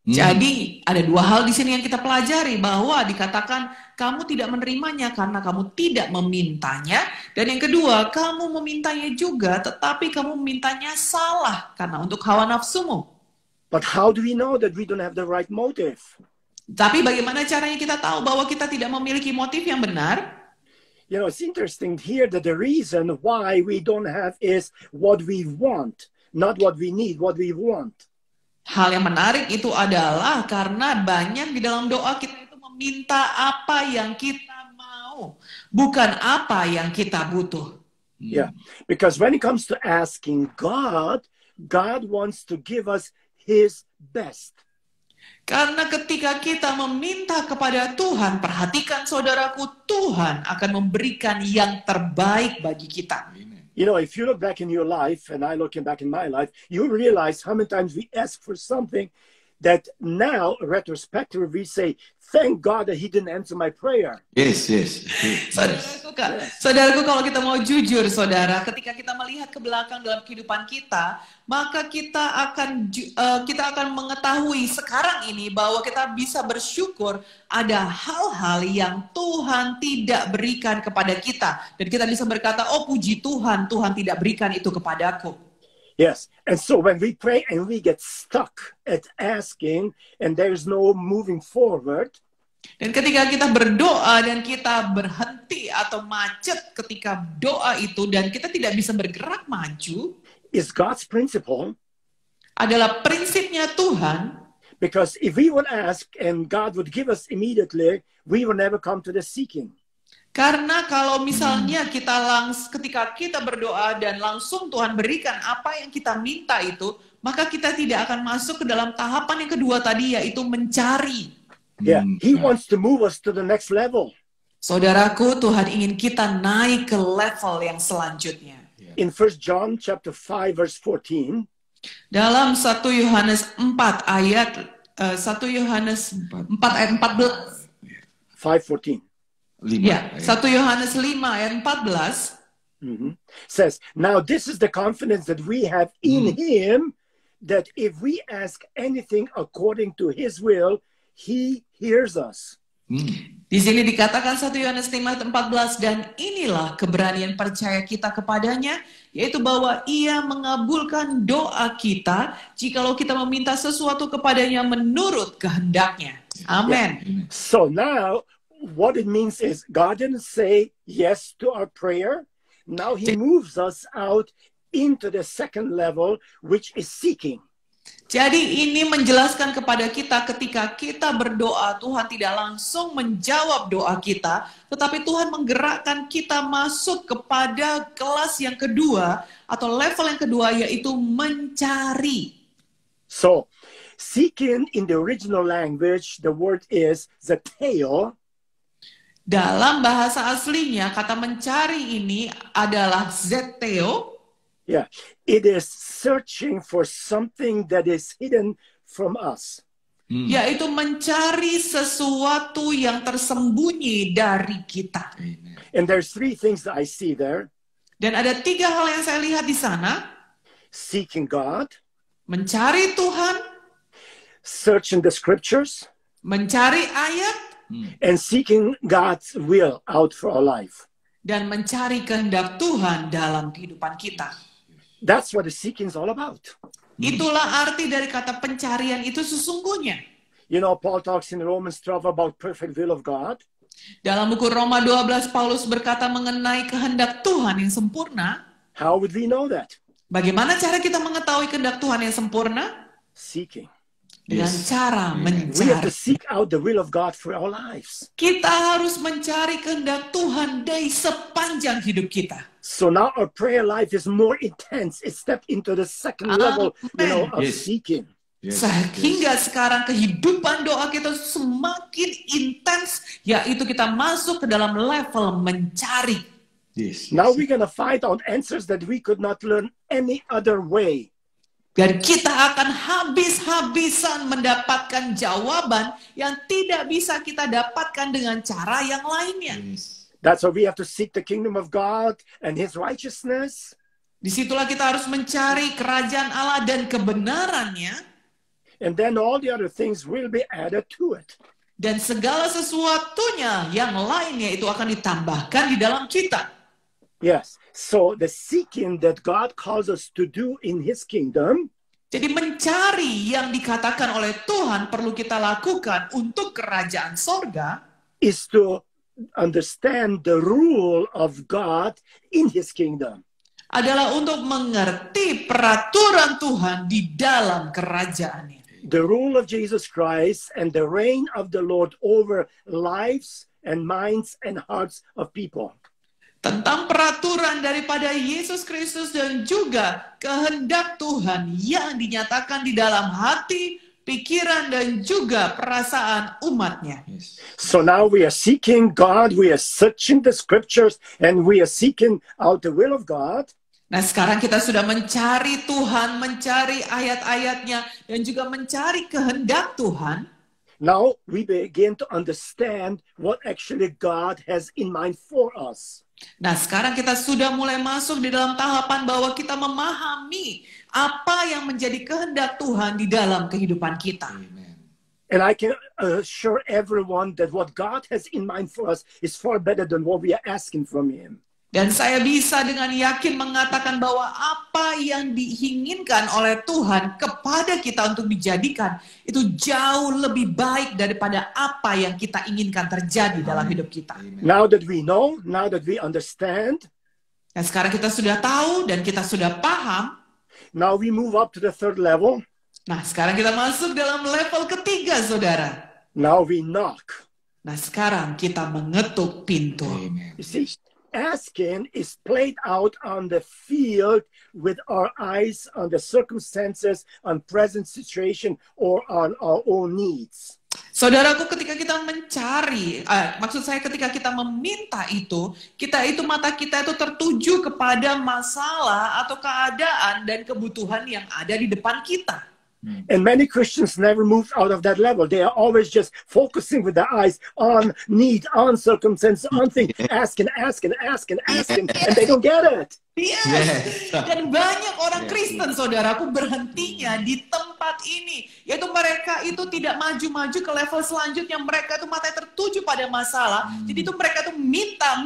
Jadi ada dua hal di sini yang kita pelajari, bahwa dikatakan kamu tidak menerimanya karena kamu tidak memintanya, dan yang kedua kamu memintanya juga, tetapi kamu memintanya salah karena untuk hawa nafsumu. But how do we know that we don't have the right motive? Tapi bagaimana caranya kita tahu bahwa kita tidak memiliki motif yang benar? It's interesting here that the reason why we don't have is what we want, not what we need, what we want. Hal yang menarik itu adalah karena banyak di dalam doa kita itu meminta apa yang kita mau, bukan apa yang kita butuh. Yeah, because when it comes to asking God, God wants to give us His best. Karena ketika kita meminta kepada Tuhan, perhatikan saudaraku, Tuhan akan memberikan yang terbaik bagi kita. If you look back in your life, and I looking back in my life, you realize how many times we ask for something that now, retrospectively, we say, thank God that He didn't answer my prayer. Yes. Saudaraku, kalau kita mau jujur, saudara, ketika kita melihat ke belakang dalam kehidupan kita, maka kita akan mengetahui sekarang ini bahwa kita bisa bersyukur ada hal-hal yang Tuhan tidak berikan kepada kita, dan kita bisa berkata, oh puji Tuhan, Tuhan tidak berikan itu kepadaku. Yes, and so when we pray and we get stuck at asking and there is no moving forward, dan ketika kita berdoa dan kita berhenti atau macet ketika doa itu dan kita tidak bisa bergerak maju, is God's principle. Adalah prinsipnya Tuhan. Because if we would ask and God would give us immediately, we will never come to the seeking. Karena kalau misalnya ketika kita berdoa dan langsung Tuhan berikan apa yang kita minta itu, maka kita tidak akan masuk ke dalam tahapan yang kedua tadi, yaitu mencari. Yeah, He wants to move us to the next level. Saudaraku, Tuhan ingin kita naik ke level yang selanjutnya. In 1 John chapter 5 verse 14, dalam 1 Yohanes 4 ayat 1 Yohanes 4 ayat 14. 5:14. Ya, 1 Yohanes 5 ayat 14 says, now this is the confidence that we have in Him, that if we ask anything according to His will, He hears us. Di sini dikatakan 1 Yohanes 5 ayat 14, dan inilah keberanian percaya kita kepadanya, yaitu bahwa Ia mengabulkan doa kita jikalau kita meminta sesuatu kepadanya menurut kehendaknya. Amin. Yeah. So now what it means is God didn't say yes to our prayer. Now He moves us out into the second level, which is seeking. Jadi ini menjelaskan kepada kita ketika kita berdoa, Tuhan tidak langsung menjawab doa kita, tetapi Tuhan menggerakkan kita masuk kepada kelas yang kedua atau level yang kedua, yaitu mencari. So, seeking in the original language, the word is zeteo. Dalam bahasa aslinya, kata mencari ini adalah zeteo. Yeah, it is searching for something that is hidden from us. Yaitu mencari sesuatu yang tersembunyi dari kita. And there's three things that I see there. Dan ada 3 hal yang saya lihat di sana. Seeking God. Mencari Tuhan. Searching the scriptures. Mencari ayat. And seeking God's will out for our life. Dan mencari kehendak Tuhan dalam kehidupan kita. That's what the seeking is all about. Itulah arti dari kata pencarian itu sesungguhnya. You know, Paul talks in Romans 12 about perfect will of God. Dalam buku Roma 12, Paulus berkata mengenai kehendak Tuhan yang sempurna. How would we know that? Bagaimana cara kita mengetahui kehendak Tuhan yang sempurna? Seeking. Dengan cara We have to mencari. seek out the will of God for our lives. Kita harus mencari kehendak Tuhan dari sepanjang hidup kita. So now our prayer life is more intense. It stepped into the second level, of seeking. Sehingga sekarang kehidupan doa kita semakin intens, yaitu kita masuk ke dalam level mencari. Now we're going to find out answers that we could not learn any other way. Dan kita akan habis-habisan mendapatkan jawaban yang tidak bisa kita dapatkan dengan cara yang lainnya. That's why we have to seek the kingdom of God and His righteousness. Disitulah kita harus mencari kerajaan Allah dan kebenarannya. And then all the other things will be added to it. Dan segala sesuatunya yang lainnya itu akan ditambahkan di dalam kita. Yes. So the seeking that God calls us to do in His kingdom. Jadi mencari yang dikatakan oleh Tuhan perlu kita lakukan untuk kerajaan sorga. Is to understand the rule of God in His kingdom. Adalah untuk mengerti peraturan Tuhan di dalam kerajaannya. The rule of Jesus Christ and the reign of the Lord over lives and minds and hearts of people. Tentang peraturan daripada Yesus Kristus dan juga kehendak Tuhan yang dinyatakan di dalam hati, pikiran, dan juga perasaan umatnya. So now we are seeking God, we are searching the scriptures, and we are seeking out the will of God. Nah, sekarang kita sudah mencari Tuhan, mencari ayat-ayatnya, dan juga mencari kehendak Tuhan. Now we begin to understand what actually God has in mind for us. Nah, sekarang kita sudah mulai masuk di dalam tahapan bahwa kita memahami apa yang menjadi kehendak Tuhan di dalam kehidupan kita. Amen. And I can assure everyone that what God has in mind for us is far better than what we are asking from Him. Dan saya bisa dengan yakin mengatakan bahwa apa yang diinginkan oleh Tuhan kepada kita untuk dijadikan itu jauh lebih baik daripada apa yang kita inginkan terjadi dalam hidup kita. Now that we know, now that we understand, Dan sekarang kita sudah tahu dan kita sudah paham. now we move up to the third level. Nah, sekarang kita masuk dalam level ketiga, saudara. Now we knock. Nah, sekarang kita mengetuk pintu. Amen. You see, asking is played out on the field with our eyes on the circumstances, on present situation, or on our own needs. Saudaraku, ketika kita mencari, maksud saya ketika kita meminta itu mata kita itu tertuju kepada masalah atau keadaan dan kebutuhan yang ada di depan kita. And many Christians never moved out of that level. They are always just focusing with their eyes on need, on circumstance, on things, asking, and they don't get it. Yes. Dan banyak orang Kristen, saudaraku, berhentinya di tempat ini. Yaitu mereka itu tidak maju-maju ke level selanjutnya. Mereka itu matanya tertuju pada masalah. Jadi itu mereka itu minta,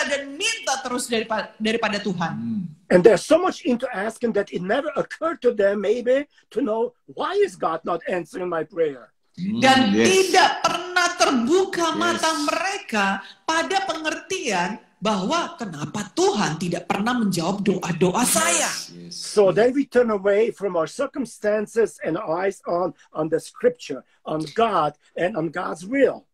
dan minta terus daripada Tuhan. And they're so much into asking that it never occurred to them maybe to know, why is God not answering my prayer? Dan tidak pernah terbuka mata mereka pada pengertian bahwa kenapa Tuhan tidak pernah menjawab doa-doa saya. So then we turn away from our circumstances and our eyes on the scripture, on God and on God's will.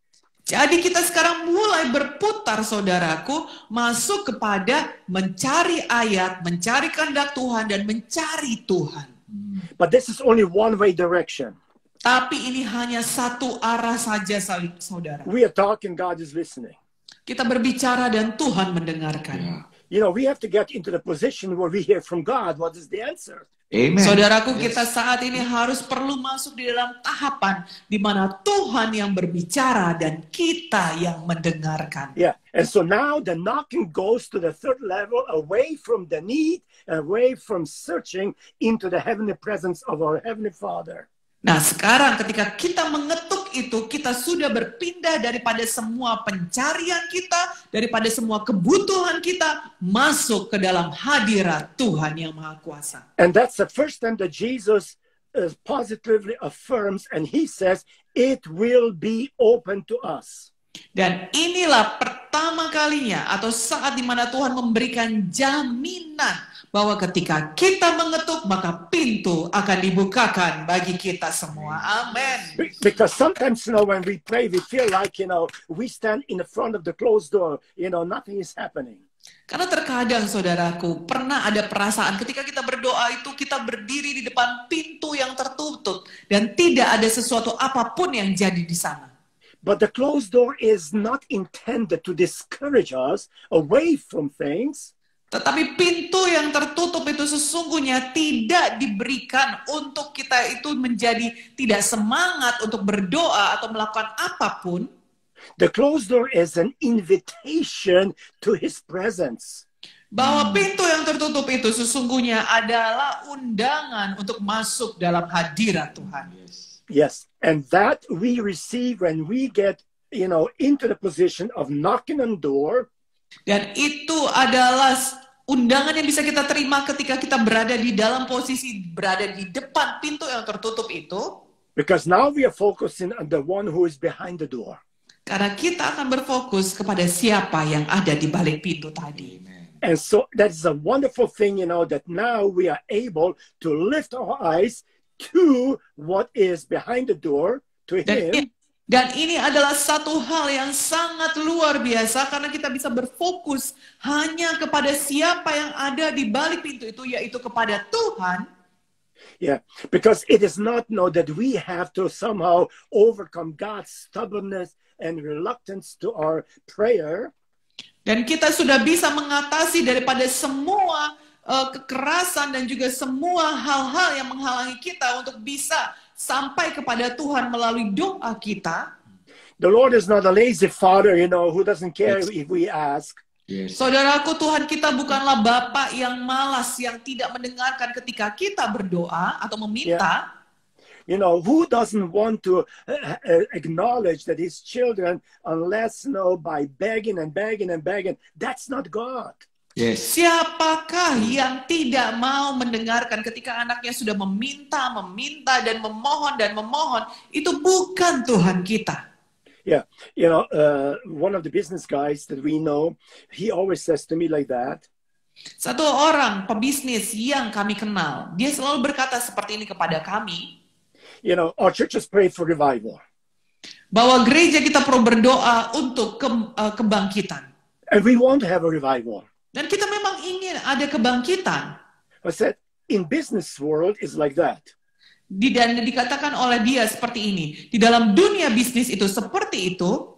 Jadi kita sekarang mulai berputar, saudaraku, masuk kepada mencari ayat, mencari kehendak Tuhan, dan mencari Tuhan. But this is only one way direction. Tapi ini hanya satu arah saja, saudara. We are talking, God is listening. Kita berbicara dan Tuhan mendengarkan. You know, we have to get into the position where we hear from God. What is the answer? Amen. Saudaraku, kita saat ini harus perlu masuk di dalam tahapan di mana Tuhan yang berbicara dan kita yang mendengarkan. Yeah, and so now the knocking goes to the third level, away from the need, away from searching, into the heavenly presence of our Heavenly Father. Nah, sekarang ketika kita mengetuk itu, kita sudah berpindah daripada semua pencarian kita, daripada semua kebutuhan kita, masuk ke dalam hadirat Tuhan yang Maha Kuasa. And that's the first time that Jesus positively affirms, and He says, it will be open to us. Dan inilah pertama kalinya atau saat di mana Tuhan memberikan jaminan bahwa ketika kita mengetuk maka pintu akan dibukakan bagi kita semua. Amin. Because sometimes, you know, when we pray, we feel like, you know, we stand in the front of the closed door, you know, nothing is happening. Karena terkadang, saudaraku, pernah ada perasaan ketika kita berdoa itu kita berdiri di depan pintu yang tertutup dan tidak ada sesuatu apapun yang jadi di sana. But the closed door is not intended to discourage us away from things. Tetapi pintu yang tertutup itu sesungguhnya tidak diberikan untuk kita itu menjadi tidak semangat untuk berdoa atau melakukan apapun. The closed door is an invitation to His presence. Bahwa pintu yang tertutup itu sesungguhnya adalah undangan untuk masuk dalam hadirat Tuhan. Yes, and that we receive when we get, you know, into the position of knocking on the door. Dan itu adalah undangan yang bisa kita terima ketika kita berada di dalam posisi berada di depan pintu yang tertutup itu. Because now we are focusing on the one who is behind the door. Karena kita akan berfokus kepada siapa yang ada di balik pintu tadi. And so that is a wonderful thing, you know, that now we are able to lift our eyes to what is behind the door, to Him. Dan ini adalah satu hal yang sangat luar biasa karena kita bisa berfokus hanya kepada siapa yang ada di balik pintu itu, yaitu kepada Tuhan. Yeah, because it is not that we have to somehow overcome God's stubbornness and reluctance to our prayer. Dan kita sudah bisa mengatasi daripada semua kekerasan dan juga semua hal-hal yang menghalangi kita untuk bisa sampai kepada Tuhan melalui doa kita. The Lord is not a lazy father, who doesn't care if we ask. Yes. Saudaraku, Tuhan kita bukanlah Bapa yang malas, yang tidak mendengarkan ketika kita berdoa atau meminta. Who doesn't want to acknowledge that his children, unless, by begging and begging and begging, that's not God. Yes. Siapakah yang tidak mau mendengarkan ketika anaknya sudah meminta dan memohon, itu bukan Tuhan kita. Yeah, one of the business guys that we know, he always says to me like that. Satu orang pebisnis yang kami kenal, dia selalu berkata seperti ini kepada kami. Our churches pray for revival. Bahwa gereja kita perlu berdoa untuk kebangkitan. And we want to have a revival. Dan kita memang ingin ada kebangkitan. I said, in business world is like that. Dan dikatakan oleh dia seperti ini. Di dalam dunia bisnis itu seperti itu.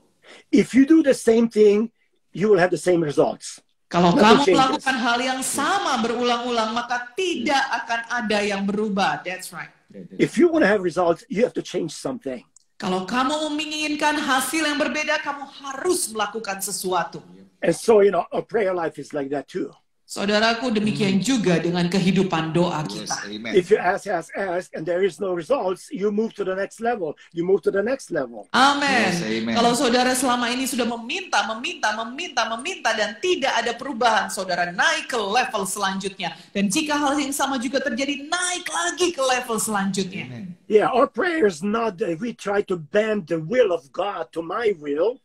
If you do the same thing, you will have the same results. Kalau Nothing kamu changes. melakukan hal yang sama berulang-ulang, maka tidak akan ada yang berubah. That's right. If you want to have results, you have to change something. Kalau kamu menginginkan hasil yang berbeda, kamu harus melakukan sesuatu. And so, our prayer life is like that too. Saudaraku, demikian juga dengan kehidupan doa kita. Yes, amen. If you ask, and there is no results, you move to the next level. You move to the next level. Amin. Yes, amen. Kalau saudara selama ini sudah meminta dan tidak ada perubahan, saudara naik ke level selanjutnya. Dan jika hal yang sama juga terjadi, naik lagi ke level selanjutnya. Amen. Yeah, our prayer is not that we try to bend the will of God to my will.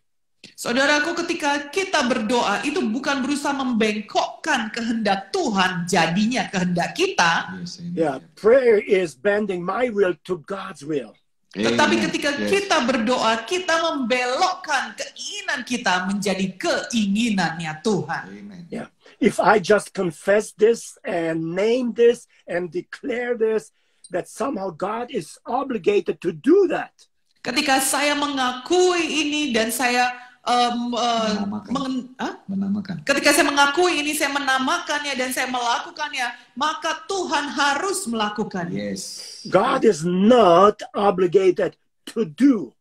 Saudaraku, ketika kita berdoa, itu bukan berusaha membengkokkan kehendak Tuhan, jadinya kehendak kita. Yes, amen. Yeah, prayer is bending my will to God's will. Tetapi Amen. ketika Yes. kita berdoa, kita membelokkan keinginan kita menjadi keinginannya Tuhan. Amen. Yeah. If I just confess this and name this and declare this, that somehow God is obligated to do that. Ketika saya mengakui ini dan saya Menamakan. ketika saya mengakui ini, saya menamakannya dan saya melakukannya, maka Tuhan harus melakukannya. Yes. God is not obligated to do.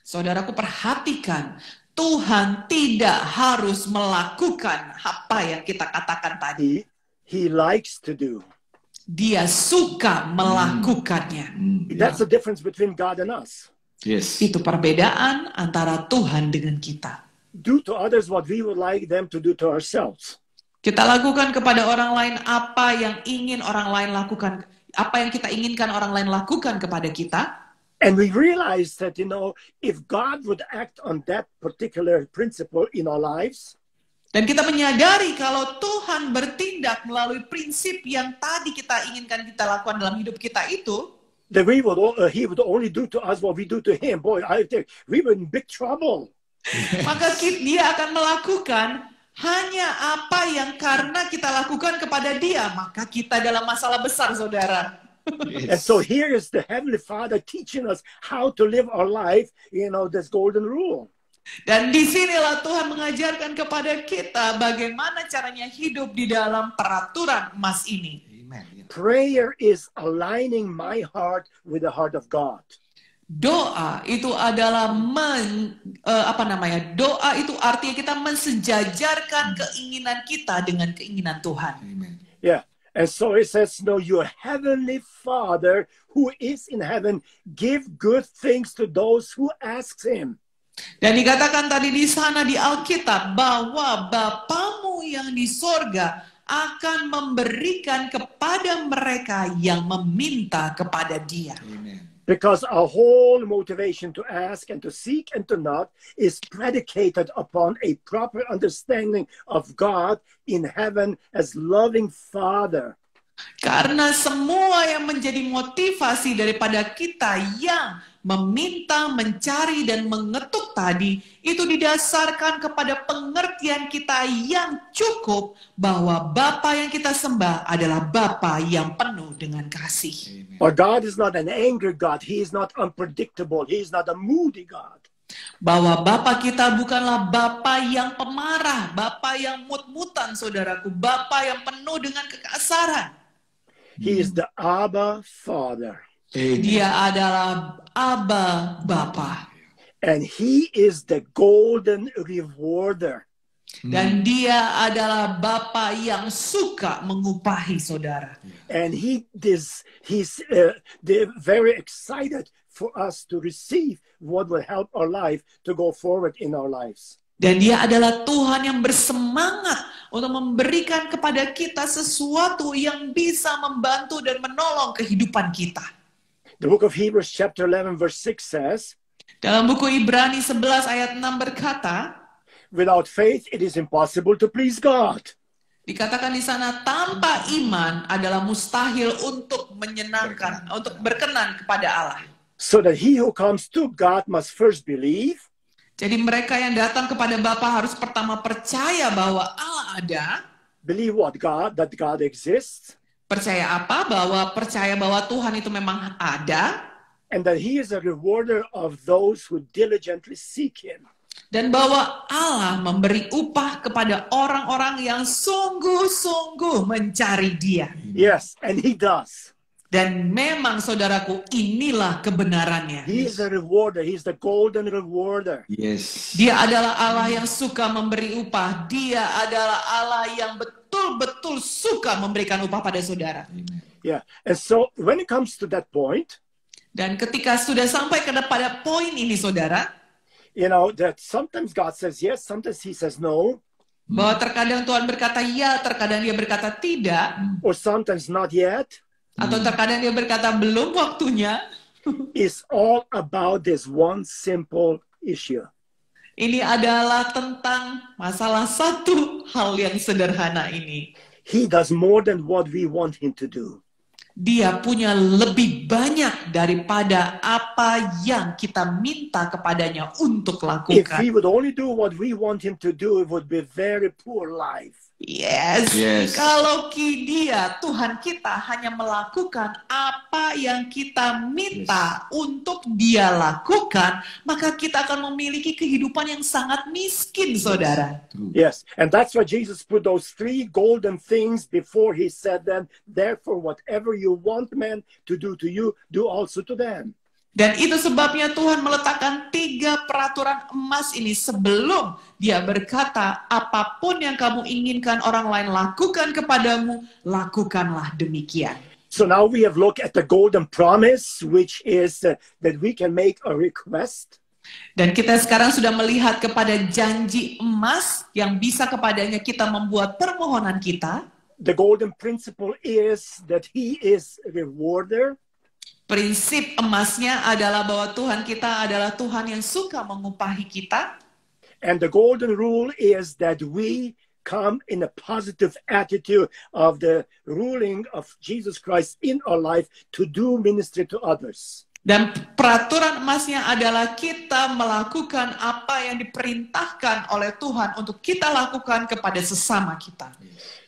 Saudaraku, perhatikan, Tuhan tidak harus melakukan apa yang kita katakan tadi. He likes to do. Dia suka melakukannya. That's the difference between God and us. Yes. Itu perbedaan antara Tuhan dengan kita. Do to others what we would like them to do to ourselves. Kita lakukan kepada orang lain apa yang ingin orang lain lakukan, apa yang kita inginkan orang lain lakukan kepada kita. And we realize that, if God would act on that particular principle in our lives, Dan kita menyadari kalau Tuhan bertindak melalui prinsip yang tadi kita inginkan kita lakukan dalam hidup kita itu, that He would only do to us what we do to Him. Boy, I think we were in big trouble. maka dia akan melakukan hanya apa yang karena kita lakukan kepada dia, maka kita dalam masalah besar, saudara. And so here is the Heavenly Father teaching us how to live our life, this golden rule. Dan disinilah Tuhan mengajarkan kepada kita bagaimana caranya hidup di dalam peraturan emas ini. Amen. Yeah. Prayer is aligning my heart with the heart of God. Doa itu adalah doa itu artinya kita mensejajarkan keinginan kita dengan keinginan Tuhan. Amen. Yeah. And so it says, your heavenly Father who is in heaven, give good things to those who ask Him. Dan dikatakan tadi di sana di Alkitab bahwa Bapamu yang di sorga akan memberikan kepada mereka yang meminta kepada Dia. Amen. Because our whole motivation to ask and to seek and to knock is predicated upon a proper understanding of God in heaven as loving Father. Karena semua yang menjadi motivasi daripada kita yang meminta, mencari, dan mengetuk tadi, itu didasarkan kepada pengertian kita yang cukup bahwa Bapa yang kita sembah adalah Bapa yang penuh dengan kasih. Our God is not an angry God. He is not unpredictable. He is not a moody God. Bahwa Bapa kita bukanlah Bapa yang pemarah, Bapa yang mut-mutan, saudaraku, Bapa yang penuh dengan kekasaran. He is the Abba Father. Dia adalah Aba Bapa. And He is the golden rewarder. Dan dia adalah Bapa yang suka mengupahi saudara. And He's they're very excited for us to receive what will help our life to go forward in our lives. Dan dia adalah Tuhan yang bersemangat untuk memberikan kepada kita sesuatu yang bisa membantu dan menolong kehidupan kita. The book of Hebrews chapter 11 verse 6 says, Dalam buku Ibrani 11 ayat 6 berkata, without faith it is impossible to please God. dikatakan di sana tanpa iman adalah mustahil untuk menyenangkan, untuk berkenan kepada Allah. So that he who comes to God must first believe. Jadi mereka yang datang kepada Bapa harus pertama percaya bahwa Allah ada. Believe what? That God exists. Percaya apa? Percaya bahwa Tuhan itu memang ada. And that He is a rewarder of those who diligently seek Him. Dan bahwa Allah memberi upah kepada orang-orang yang sungguh-sungguh mencari Dia. Yes, and He does. Dan memang saudaraku, inilah kebenarannya. He is a rewarder. He is the golden rewarder. Yes. Dia adalah Allah yang suka memberi upah. Dia adalah Allah yang betul-betul suka memberikan upah pada saudara. Yeah, and so when it comes to that point, dan ketika sudah sampai pada poin ini, saudara, you know, that sometimes God says yes, sometimes He says no. Bahwa terkadang Tuhan berkata ya, terkadang Dia berkata tidak. Or sometimes not yet. Atau terkadang Dia berkata belum waktunya. It's all about this one simple issue. Ini adalah tentang masalah satu hal yang sederhana ini. He does more than what we want Him to do. Dia punya lebih banyak daripada apa yang kita minta kepadanya untuk If lakukan. He would only do what we want Him to do, it would be a very poor life. Yes. Yes. Kalau Dia, Tuhan kita hanya melakukan apa yang kita minta untuk Dia lakukan, maka kita akan memiliki kehidupan yang sangat miskin, saudara. Yes, and that's why Jesus put those three golden things before He said them, therefore whatever you want men to do to you, do also to them. Dan itu sebabnya Tuhan meletakkan 3 peraturan emas ini sebelum Dia berkata, apapun yang kamu inginkan orang lain lakukan kepadamu, lakukanlah demikian. So now we have looked at the golden promise, which is that we can make a request. Dan kita sekarang sudah melihat kepada janji emas yang bisa kepadanya kita membuat permohonan kita. The golden principle is that He is a rewarder. Prinsip emasnya adalah bahwa Tuhan kita adalah Tuhan yang suka mengupahi kita. And the golden rule is that we come in a positive attitude of the ruling of Jesus Christ in our life to do ministry to others. Dan peraturan emasnya adalah kita melakukan apa yang diperintahkan oleh Tuhan untuk kita lakukan kepada sesama kita.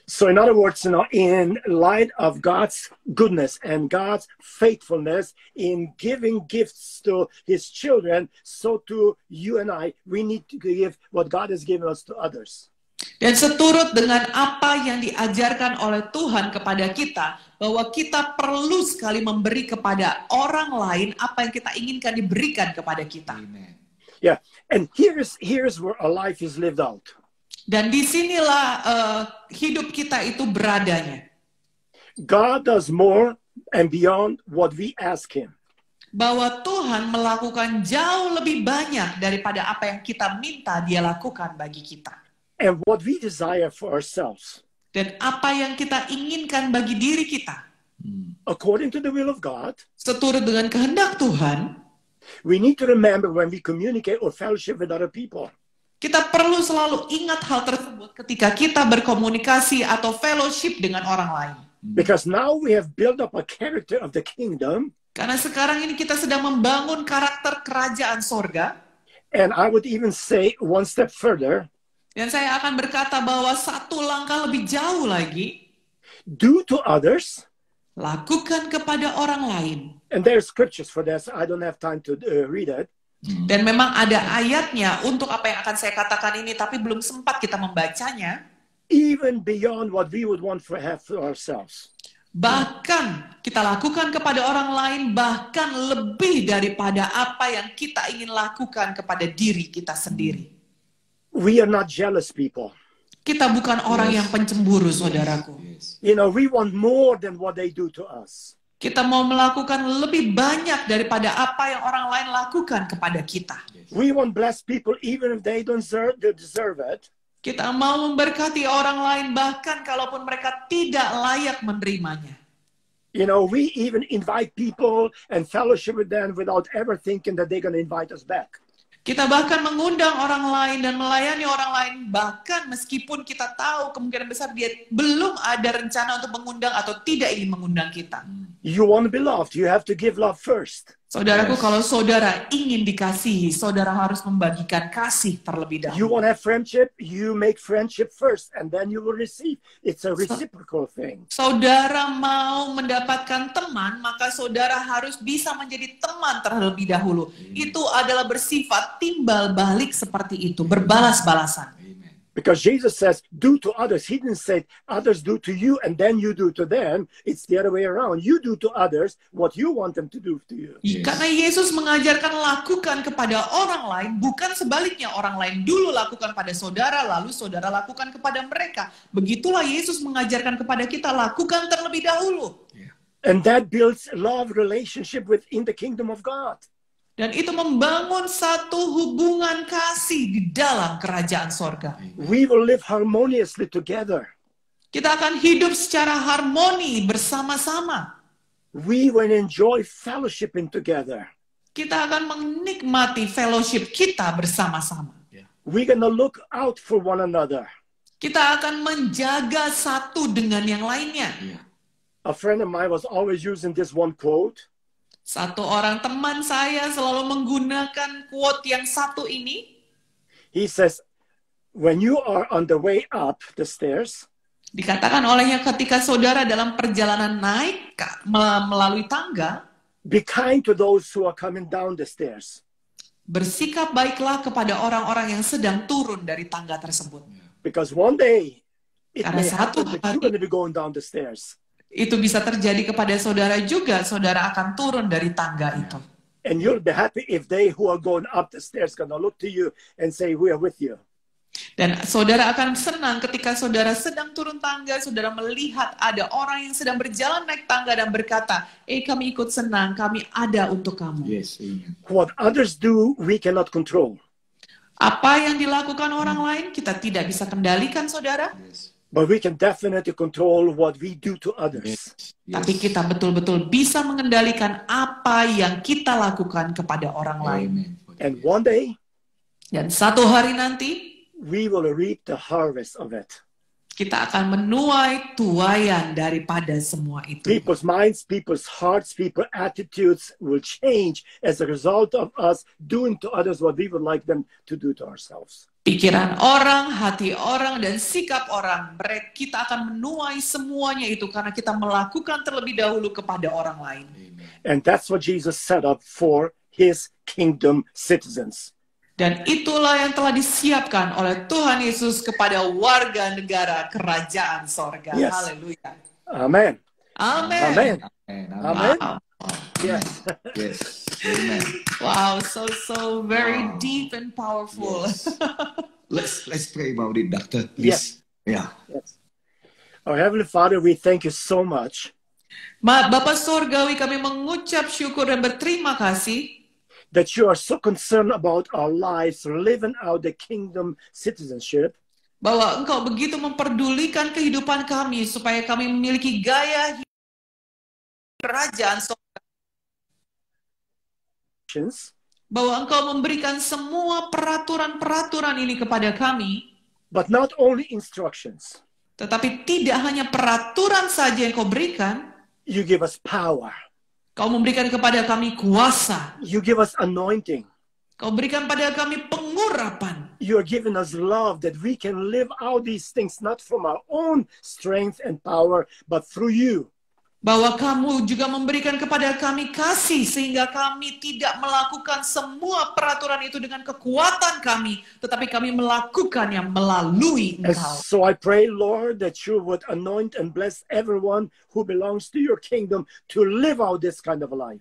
So in other words, in light of God's goodness and God's faithfulness in giving gifts to His children, so to you and I, we need to give what God has given us to others. Dan seturut dengan apa yang diajarkan oleh Tuhan kepada kita, bahwa kita perlu sekali memberi kepada orang lain apa yang kita inginkan diberikan kepada kita. Amen. Yeah, and here's where our life is lived out. Dan disinilah hidup kita itu beradanya. God does more and beyond what we ask Him. Bahwa Tuhan melakukan jauh lebih banyak daripada apa yang kita minta Dia lakukan bagi kita. And what we desire for ourselves. Dan apa yang kita inginkan bagi diri kita. According to the will of God. Seturut dengan kehendak Tuhan. We need to remember when we communicate or fellowship with other people. Kita perlu selalu ingat hal tersebut ketika kita berkomunikasi atau fellowship dengan orang lain. Because now we have built up a character of the kingdom. Karena sekarang ini kita sedang membangun karakter kerajaan sorga. And I would even say one step further. Dan saya akan berkata bahwa satu langkah lebih jauh lagi. Do to others. Lakukan kepada orang lain. And there are scriptures for this. I don't have time to read it. Dan memang ada ayatnya untuk apa yang akan saya katakan ini, tapi belum sempat kita membacanya. Even beyond what we would want to have for ourselves. Bahkan kita lakukan kepada orang lain, bahkan lebih daripada apa yang kita ingin lakukan kepada diri kita sendiri. We are not jealous people. Kita bukan orang yang pencemburu, saudaraku. Yes. You know, we want more than what they do to us. Kita mau melakukan lebih banyak daripada apa yang orang lain lakukan kepada kita. We want blessed people even if they don't deserve it. Kita mau memberkati orang lain bahkan kalaupun mereka tidak layak menerimanya. You know, we even invite people and fellowship with them without ever thinking that they're going to invite us back. Kita bahkan mengundang orang lain dan melayani orang lain, bahkan meskipun kita tahu kemungkinan besar dia belum ada rencana untuk mengundang atau tidak ingin mengundang kita. You want to be loved, you have to give love first. Saudaraku, kalau saudara ingin dikasihi, saudara harus membagikan kasih terlebih You dahulu. want to have friendship, you make friendship first, and then you will receive. It's a reciprocal thing. Saudara mau mendapatkan teman, maka saudara harus bisa menjadi teman terlebih dahulu. Itu adalah bersifat timbal balik seperti itu, berbalas-balasan. Because Jesus says, do to others. He didn't say, others do to you, and then you do to them. It's the other way around. You do to others what you want them to do to you. Yes. Karena Yesus mengajarkan lakukan kepada orang lain, bukan sebaliknya orang lain dulu lakukan pada saudara, lalu saudara lakukan kepada mereka. Begitulah Yesus mengajarkan kepada kita, lakukan terlebih dahulu. And that builds love relationship within the kingdom of God. Dan itu membangun satu hubungan kasih di dalam kerajaan sorga. We will live harmoniously together. Kita akan hidup secara harmoni bersama-sama. We will enjoy fellowshipping together. Kita akan menikmati fellowship kita bersama-sama. We're going to look out for one another. Kita akan menjaga satu dengan yang lainnya. A friend of mine was always using this one quote. Satu orang teman saya selalu menggunakan quote yang satu ini. He says, when you are on the way up the stairs, Dikatakan olehnya ketika saudara dalam perjalanan naik melalui tangga, be kind to those who are coming down the stairs. bersikap baiklah kepada orang-orang yang sedang turun dari tangga tersebut. Because one day, it Karena may satu happen that hari- you're going to be going down the stairs. Itu bisa terjadi kepada saudara juga, saudara akan turun dari tangga itu. And you'll be happy if they who are going up the stairs going to look to you and say, we are with you. Dan saudara akan senang ketika saudara sedang turun tangga, saudara melihat ada orang yang sedang berjalan naik tangga dan berkata, kami ikut senang, kami ada untuk kamu. Yes, amen. What others do, we cannot control. Apa yang dilakukan orang lain, kita tidak bisa kendalikan, saudara. Yes. But we can definitely control what we do to others. Tapi kita betul-betul bisa mengendalikan apa yang kita lakukan kepada orang lain. Amen. And one day, Dan satu hari nanti, we will reap the harvest of it. kita akan menuai tuaian daripada semua itu. People's minds, people's hearts, people's attitudes will change as a result of us doing to others what we would like them to do to ourselves. Pikiran orang, hati orang, dan sikap orang, kita akan menuai semuanya itu karena kita melakukan terlebih dahulu kepada orang lain. And that's what Jesus set up for his kingdom citizens. Dan itulah yang telah disiapkan oleh Tuhan Yesus kepada warga negara kerajaan sorga. Yes. Haleluya. Amen. Amen. Amen. Amen. Amen. Wow. Yes. Yes. Amen. Wow, so very Wow. deep and powerful. Yes. Let's pray about it, Doctor. Please. Yeah. Yes. Our Heavenly Father, we thank you so much Bapak Surgawi, kami mengucap syukur dan berterima kasih that you are so concerned about our lives, living out the kingdom citizenship. bahwa Engkau begitu memperdulikan kehidupan kami supaya kami memiliki gaya hidup kerajaan sorga. Bahwa Engkau memberikan semua peraturan-peraturan ini kepada kami, But not only instructions, tetapi tidak hanya peraturan saja yang Kau berikan, you give us power. Kau memberikan kepada kami kuasa. You give us anointing. Kau berikan pada kami pengurapan. You are giving us love that we can live out these things not from our own strength and power, but through you. Bahwa kamu juga memberikan kepada kami kasih sehingga kami tidak melakukan semua peraturan itu dengan kekuatan kami, tetapi kami melakukannya melalui And Engkau. so I pray, Lord, that you would anoint and bless everyone who belongs to your kingdom to live out this kind of a life.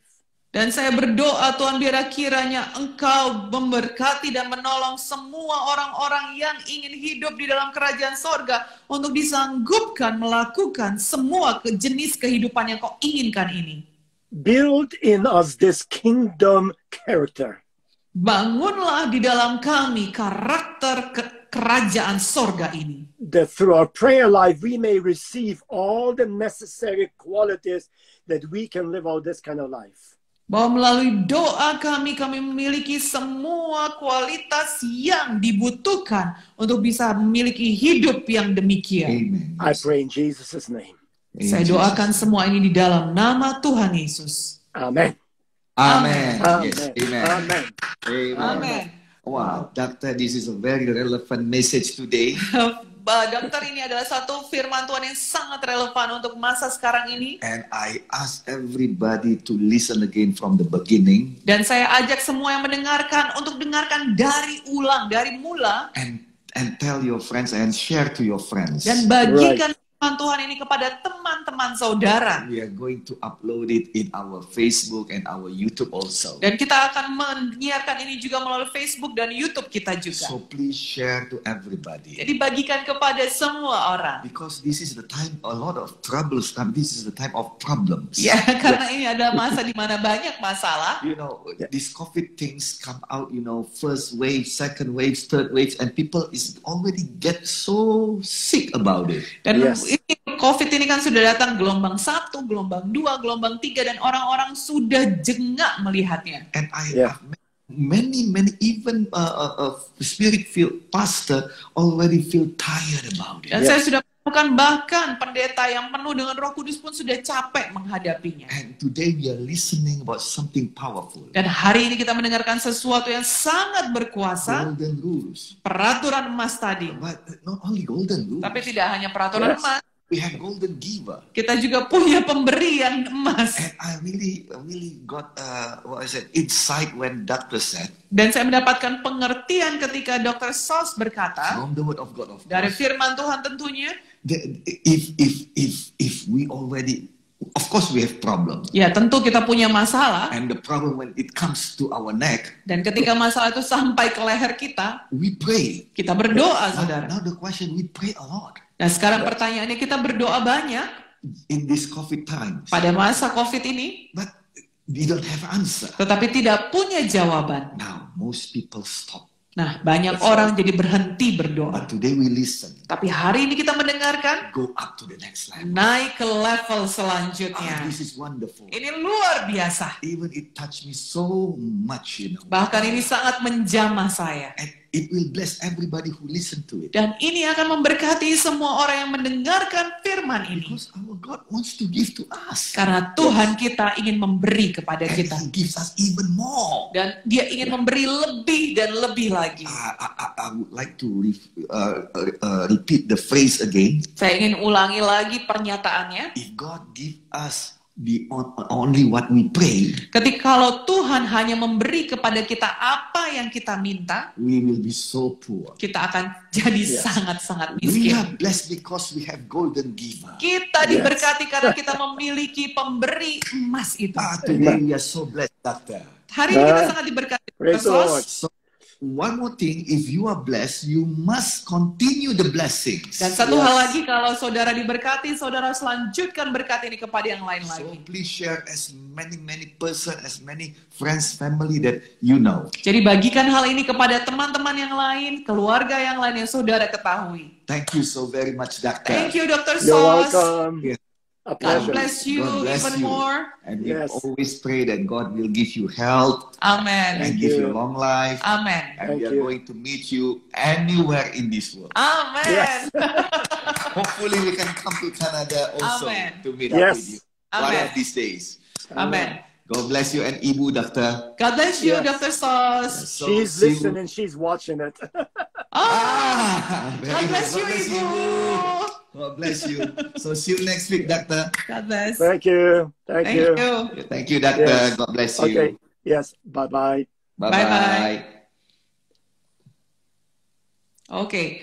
Dan saya berdoa Tuhan biar kiranya Engkau memberkati dan menolong semua orang-orang yang ingin hidup di dalam kerajaan sorga untuk disanggupkan melakukan semua jenis kehidupan yang Kau inginkan ini. Build in us this kingdom character. Bangunlah di dalam kami karakter kerajaan sorga ini. That through our prayer life we may receive all the necessary qualities that we can live out this kind of life. Bahwa melalui doa kami memiliki semua kualitas yang dibutuhkan untuk bisa memiliki hidup yang demikian. Amen. I pray in Jesus' name. Saya doakan semua ini di dalam nama Tuhan Yesus. Amen. Amen. Amen. Yes. Amen. Amen. Amen. Amen. Wow, Doctor, this is a very relevant message today. Dokter, ini adalah satu firman Tuhan yang sangat relevan untuk masa sekarang ini. And I ask everybody to listen again from the beginning. Dan saya ajak semua yang mendengarkan untuk dengarkan dari mula. And tell your friends and share to your friends. Dan bagikan firman Tuhan ini kepada teman-teman saudara. We are going to upload it in our Facebook and our YouTube also. Dan kita akan menyiarkan ini juga melalui Facebook dan YouTube kita juga. So please share to everybody. Jadi bagikan kepada semua orang. Because this is the time, a lot of troubles come. This is the time of problems. Ya, karena ini ada masa di mana banyak masalah. You know, these COVID things come out, you know, first wave, second wave, third wave, and people is already get so sick about it. Dan Yes. ini COVID ini kan sudah datang gelombang 1, gelombang 2, gelombang 3, dan orang-orang sudah jengak melihatnya. And I Yeah. have many, even spirit-filled pastor already feel tired about it. Dan saya sudah menemukan bahkan pendeta yang penuh dengan Roh Kudus pun sudah capek menghadapinya. And today we are listening about something powerful. Dan hari ini kita mendengarkan sesuatu yang sangat berkuasa, Golden rules. peraturan emas tadi. But not only golden rules. Tapi tidak hanya peraturan Yes. emas, We have golden giver. kita juga punya pemberian emas. And I really got insight when doctor said Dan saya mendapatkan pengertian ketika Dr. Sos berkata, from the word of God, of dari course, firman Tuhan tentunya, that if we already, of course we have problem. ya tentu kita punya masalah. And the problem when it comes to our neck, Dan ketika masalah itu sampai ke leher kita, we pray. kita berdoa, saudara. Now the question, we pray a lot Nah sekarang pertanyaannya, kita berdoa banyak in this COVID times, pada masa COVID ini, but we don't have answer. tetapi tidak punya jawaban. Now most people stop, Nah, banyak orang jadi berhenti berdoa. but today we listen, Tapi hari ini kita mendengarkan, go up to the next level. naik ke level selanjutnya. This is wonderful. Ini luar biasa. Even it touched me so much, you know. Bahkan ini sangat menjamah saya. And it will bless everybody who listen to it. Dan ini akan memberkati semua orang yang mendengarkan firman ini. Because our God wants to give to us. Karena Tuhan kita ingin memberi kepada And kita. He gives us even more. Dan dia ingin memberi lebih dan lebih lagi. I would like to repeat the phrase again. Saya ingin ulangi lagi pernyataannya. If God give us the only what we pray, Ketika kalau Tuhan hanya memberi kepada kita apa yang kita minta, we will be so poor. kita akan jadi sangat-sangat We miskin. are blessed because we have golden giver. Kita diberkati karena kita memiliki pemberi emas itu. Today we are so blessed, Doctor. Hari ini kita sangat diberkati. Praise the Lord. So one more thing, if you are blessed, you must continue the blessings. Dan satu hal lagi, kalau saudara diberkati, saudara selanjutkan berkat ini kepada yang lain So lagi. please share as many person, as many friends, family that you know. Jadi bagikan hal ini kepada teman-teman yang lain, keluarga yang lain yang saudara ketahui. Thank you so very much, Doctor. Thank you, Dr. You're Sos. welcome. Yes. A God pleasure. bless you God bless even you. more. And we Yes. always pray that God will give you health Amen. and Thank give you you. long life. Amen. And we Thank are you. going to meet you anywhere in this world. Amen. Yes. Hopefully we can come to Canada also Amen. to meet up Yes. with you one Amen. of these days. Amen. God bless you and Ibu, Doctor. God bless you, Yes. Dr. Sos. So, She's see you. listening, she's watching it. Oh, Ah, God bless you, Ibu. God bless you. So see you next week, Doctor. God bless. Thank you. Thank Thank you. you. Thank you, Doctor. Yes. God bless you. Okay. Yes. Bye-bye. Bye-bye. Oke,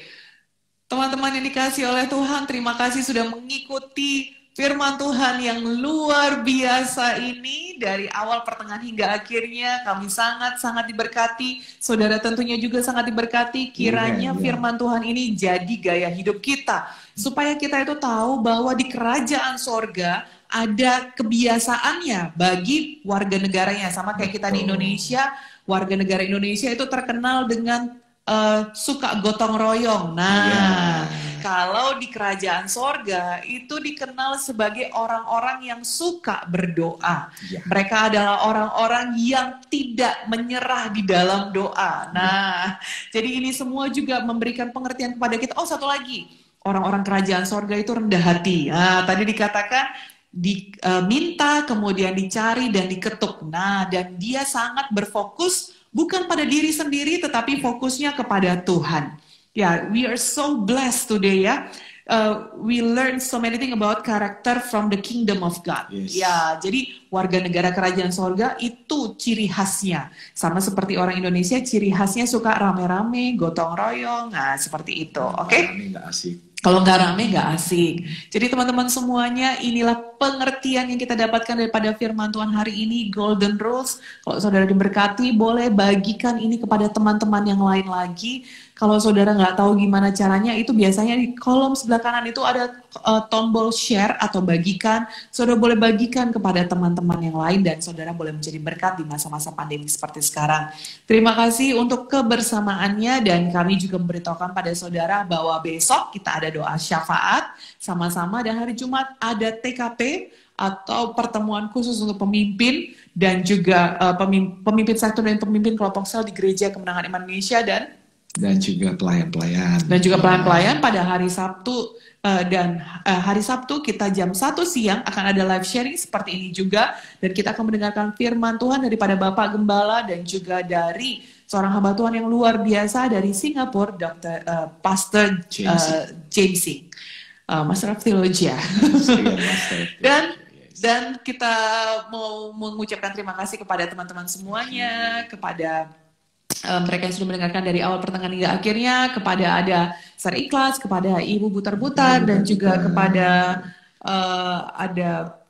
teman-teman yang dikasih oleh Tuhan, terima kasih sudah mengikuti firman Tuhan yang luar biasa ini dari awal, pertengahan hingga akhirnya. Kami sangat-sangat diberkati. Saudara tentunya juga sangat diberkati. Kiranya firman Tuhan ini jadi gaya hidup kita, supaya kita itu tahu bahwa di kerajaan sorga ada kebiasaannya bagi warga negaranya. Sama kayak kita di Indonesia, warga negara Indonesia itu terkenal dengan suka gotong royong. Nah, kalau di kerajaan sorga itu dikenal sebagai orang-orang yang suka berdoa. Mereka adalah orang-orang yang tidak menyerah di dalam doa. Nah, jadi ini semua juga memberikan pengertian kepada kita. Oh, satu lagi, orang-orang kerajaan sorga itu rendah hati. Nah, tadi dikatakan diminta, kemudian dicari dan diketuk. Nah, dan dia sangat berfokus bukan pada diri sendiri, tetapi fokusnya kepada Tuhan. Ya, we are so blessed today ya. We learn so many things about character from the kingdom of God. Yes. Ya, jadi warga negara kerajaan sorga itu ciri khasnya. Sama seperti orang Indonesia, ciri khasnya suka rame-rame, gotong royong. Nah, seperti itu. Oke? Rame nggak asik. Kalau nggak rame, nggak asik. Jadi teman-teman semuanya, inilah pengertian yang kita dapatkan daripada firman Tuhan hari ini, Golden Rules. Kalau saudara diberkati, boleh bagikan ini kepada teman-teman yang lain lagi. Kalau saudara nggak tahu gimana caranya, itu biasanya di kolom sebelah kanan itu ada tombol share atau bagikan. Saudara boleh bagikan kepada teman-teman yang lain dan saudara boleh menjadi berkat di masa-masa pandemi seperti sekarang. Terima kasih untuk kebersamaannya dan kami juga memberitahukan pada saudara bahwa besok kita ada doa syafaat sama-sama dan hari Jumat ada TKP atau pertemuan khusus untuk pemimpin dan juga pemimpin sektor dan pemimpin kelompok sel di Gereja Kemenangan Iman Indonesia dan juga pelayan-pelayan. Dan juga pelayan-pelayan pada hari Sabtu dan hari Sabtu kita jam 1 siang akan ada live sharing seperti ini juga. Dan kita akan mendengarkan firman Tuhan daripada Bapak Gembala dan juga dari seorang hamba Tuhan yang luar biasa dari Singapura, Pastor James Singh, Master of Theology. Dan kita mau mengucapkan terima kasih kepada teman-teman semuanya, kepada mereka yang sudah mendengarkan dari awal, pertengahan hingga akhirnya, kepada ada Sar Ikhlas, kepada Ibu Butar-Butar, dan juga kepada ada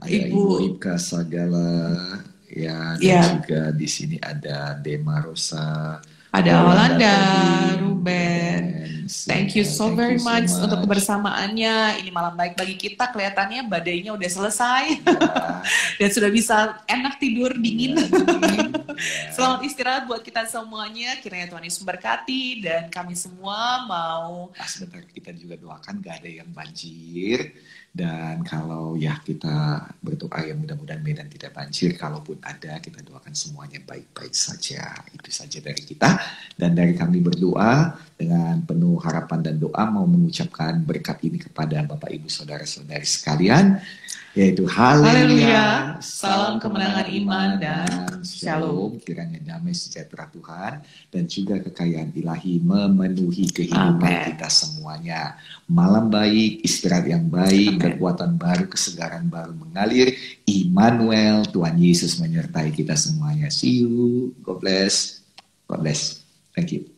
Ibu Ipka Sagala, ya, dan juga di sini ada Dema Rosa, ada Holanda, Ruben. Thank you so very much untuk kebersamaannya. Ini malam baik bagi kita, kelihatannya badainya udah selesai dan sudah bisa enak tidur dingin. Selamat istirahat buat kita semuanya. Kiranya Tuhan Yesus memberkati dan kami semua mau. Sebentar kita juga doakan gak ada yang banjir. Dan kalau ya kita berdoa yang mudah-mudahan Medan tidak banjir. Kalaupun ada, kita doakan semuanya baik-baik saja. Itu saja dari kita. Dan dari kami berdoa dengan penuh harapan dan doa mau mengucapkan berkat ini kepada Bapak Ibu Saudara-saudari sekalian. Yaitu haleluya, salam kemenangan iman dan shalom. Kiranya damai sejahtera Tuhan dan juga kekayaan ilahi memenuhi kehidupan kita semuanya. Malam baik, istirahat yang baik, kekuatan baru, kesegaran baru mengalir. Immanuel, Tuhan Yesus menyertai kita semuanya. See you. God bless. God bless. Thank you.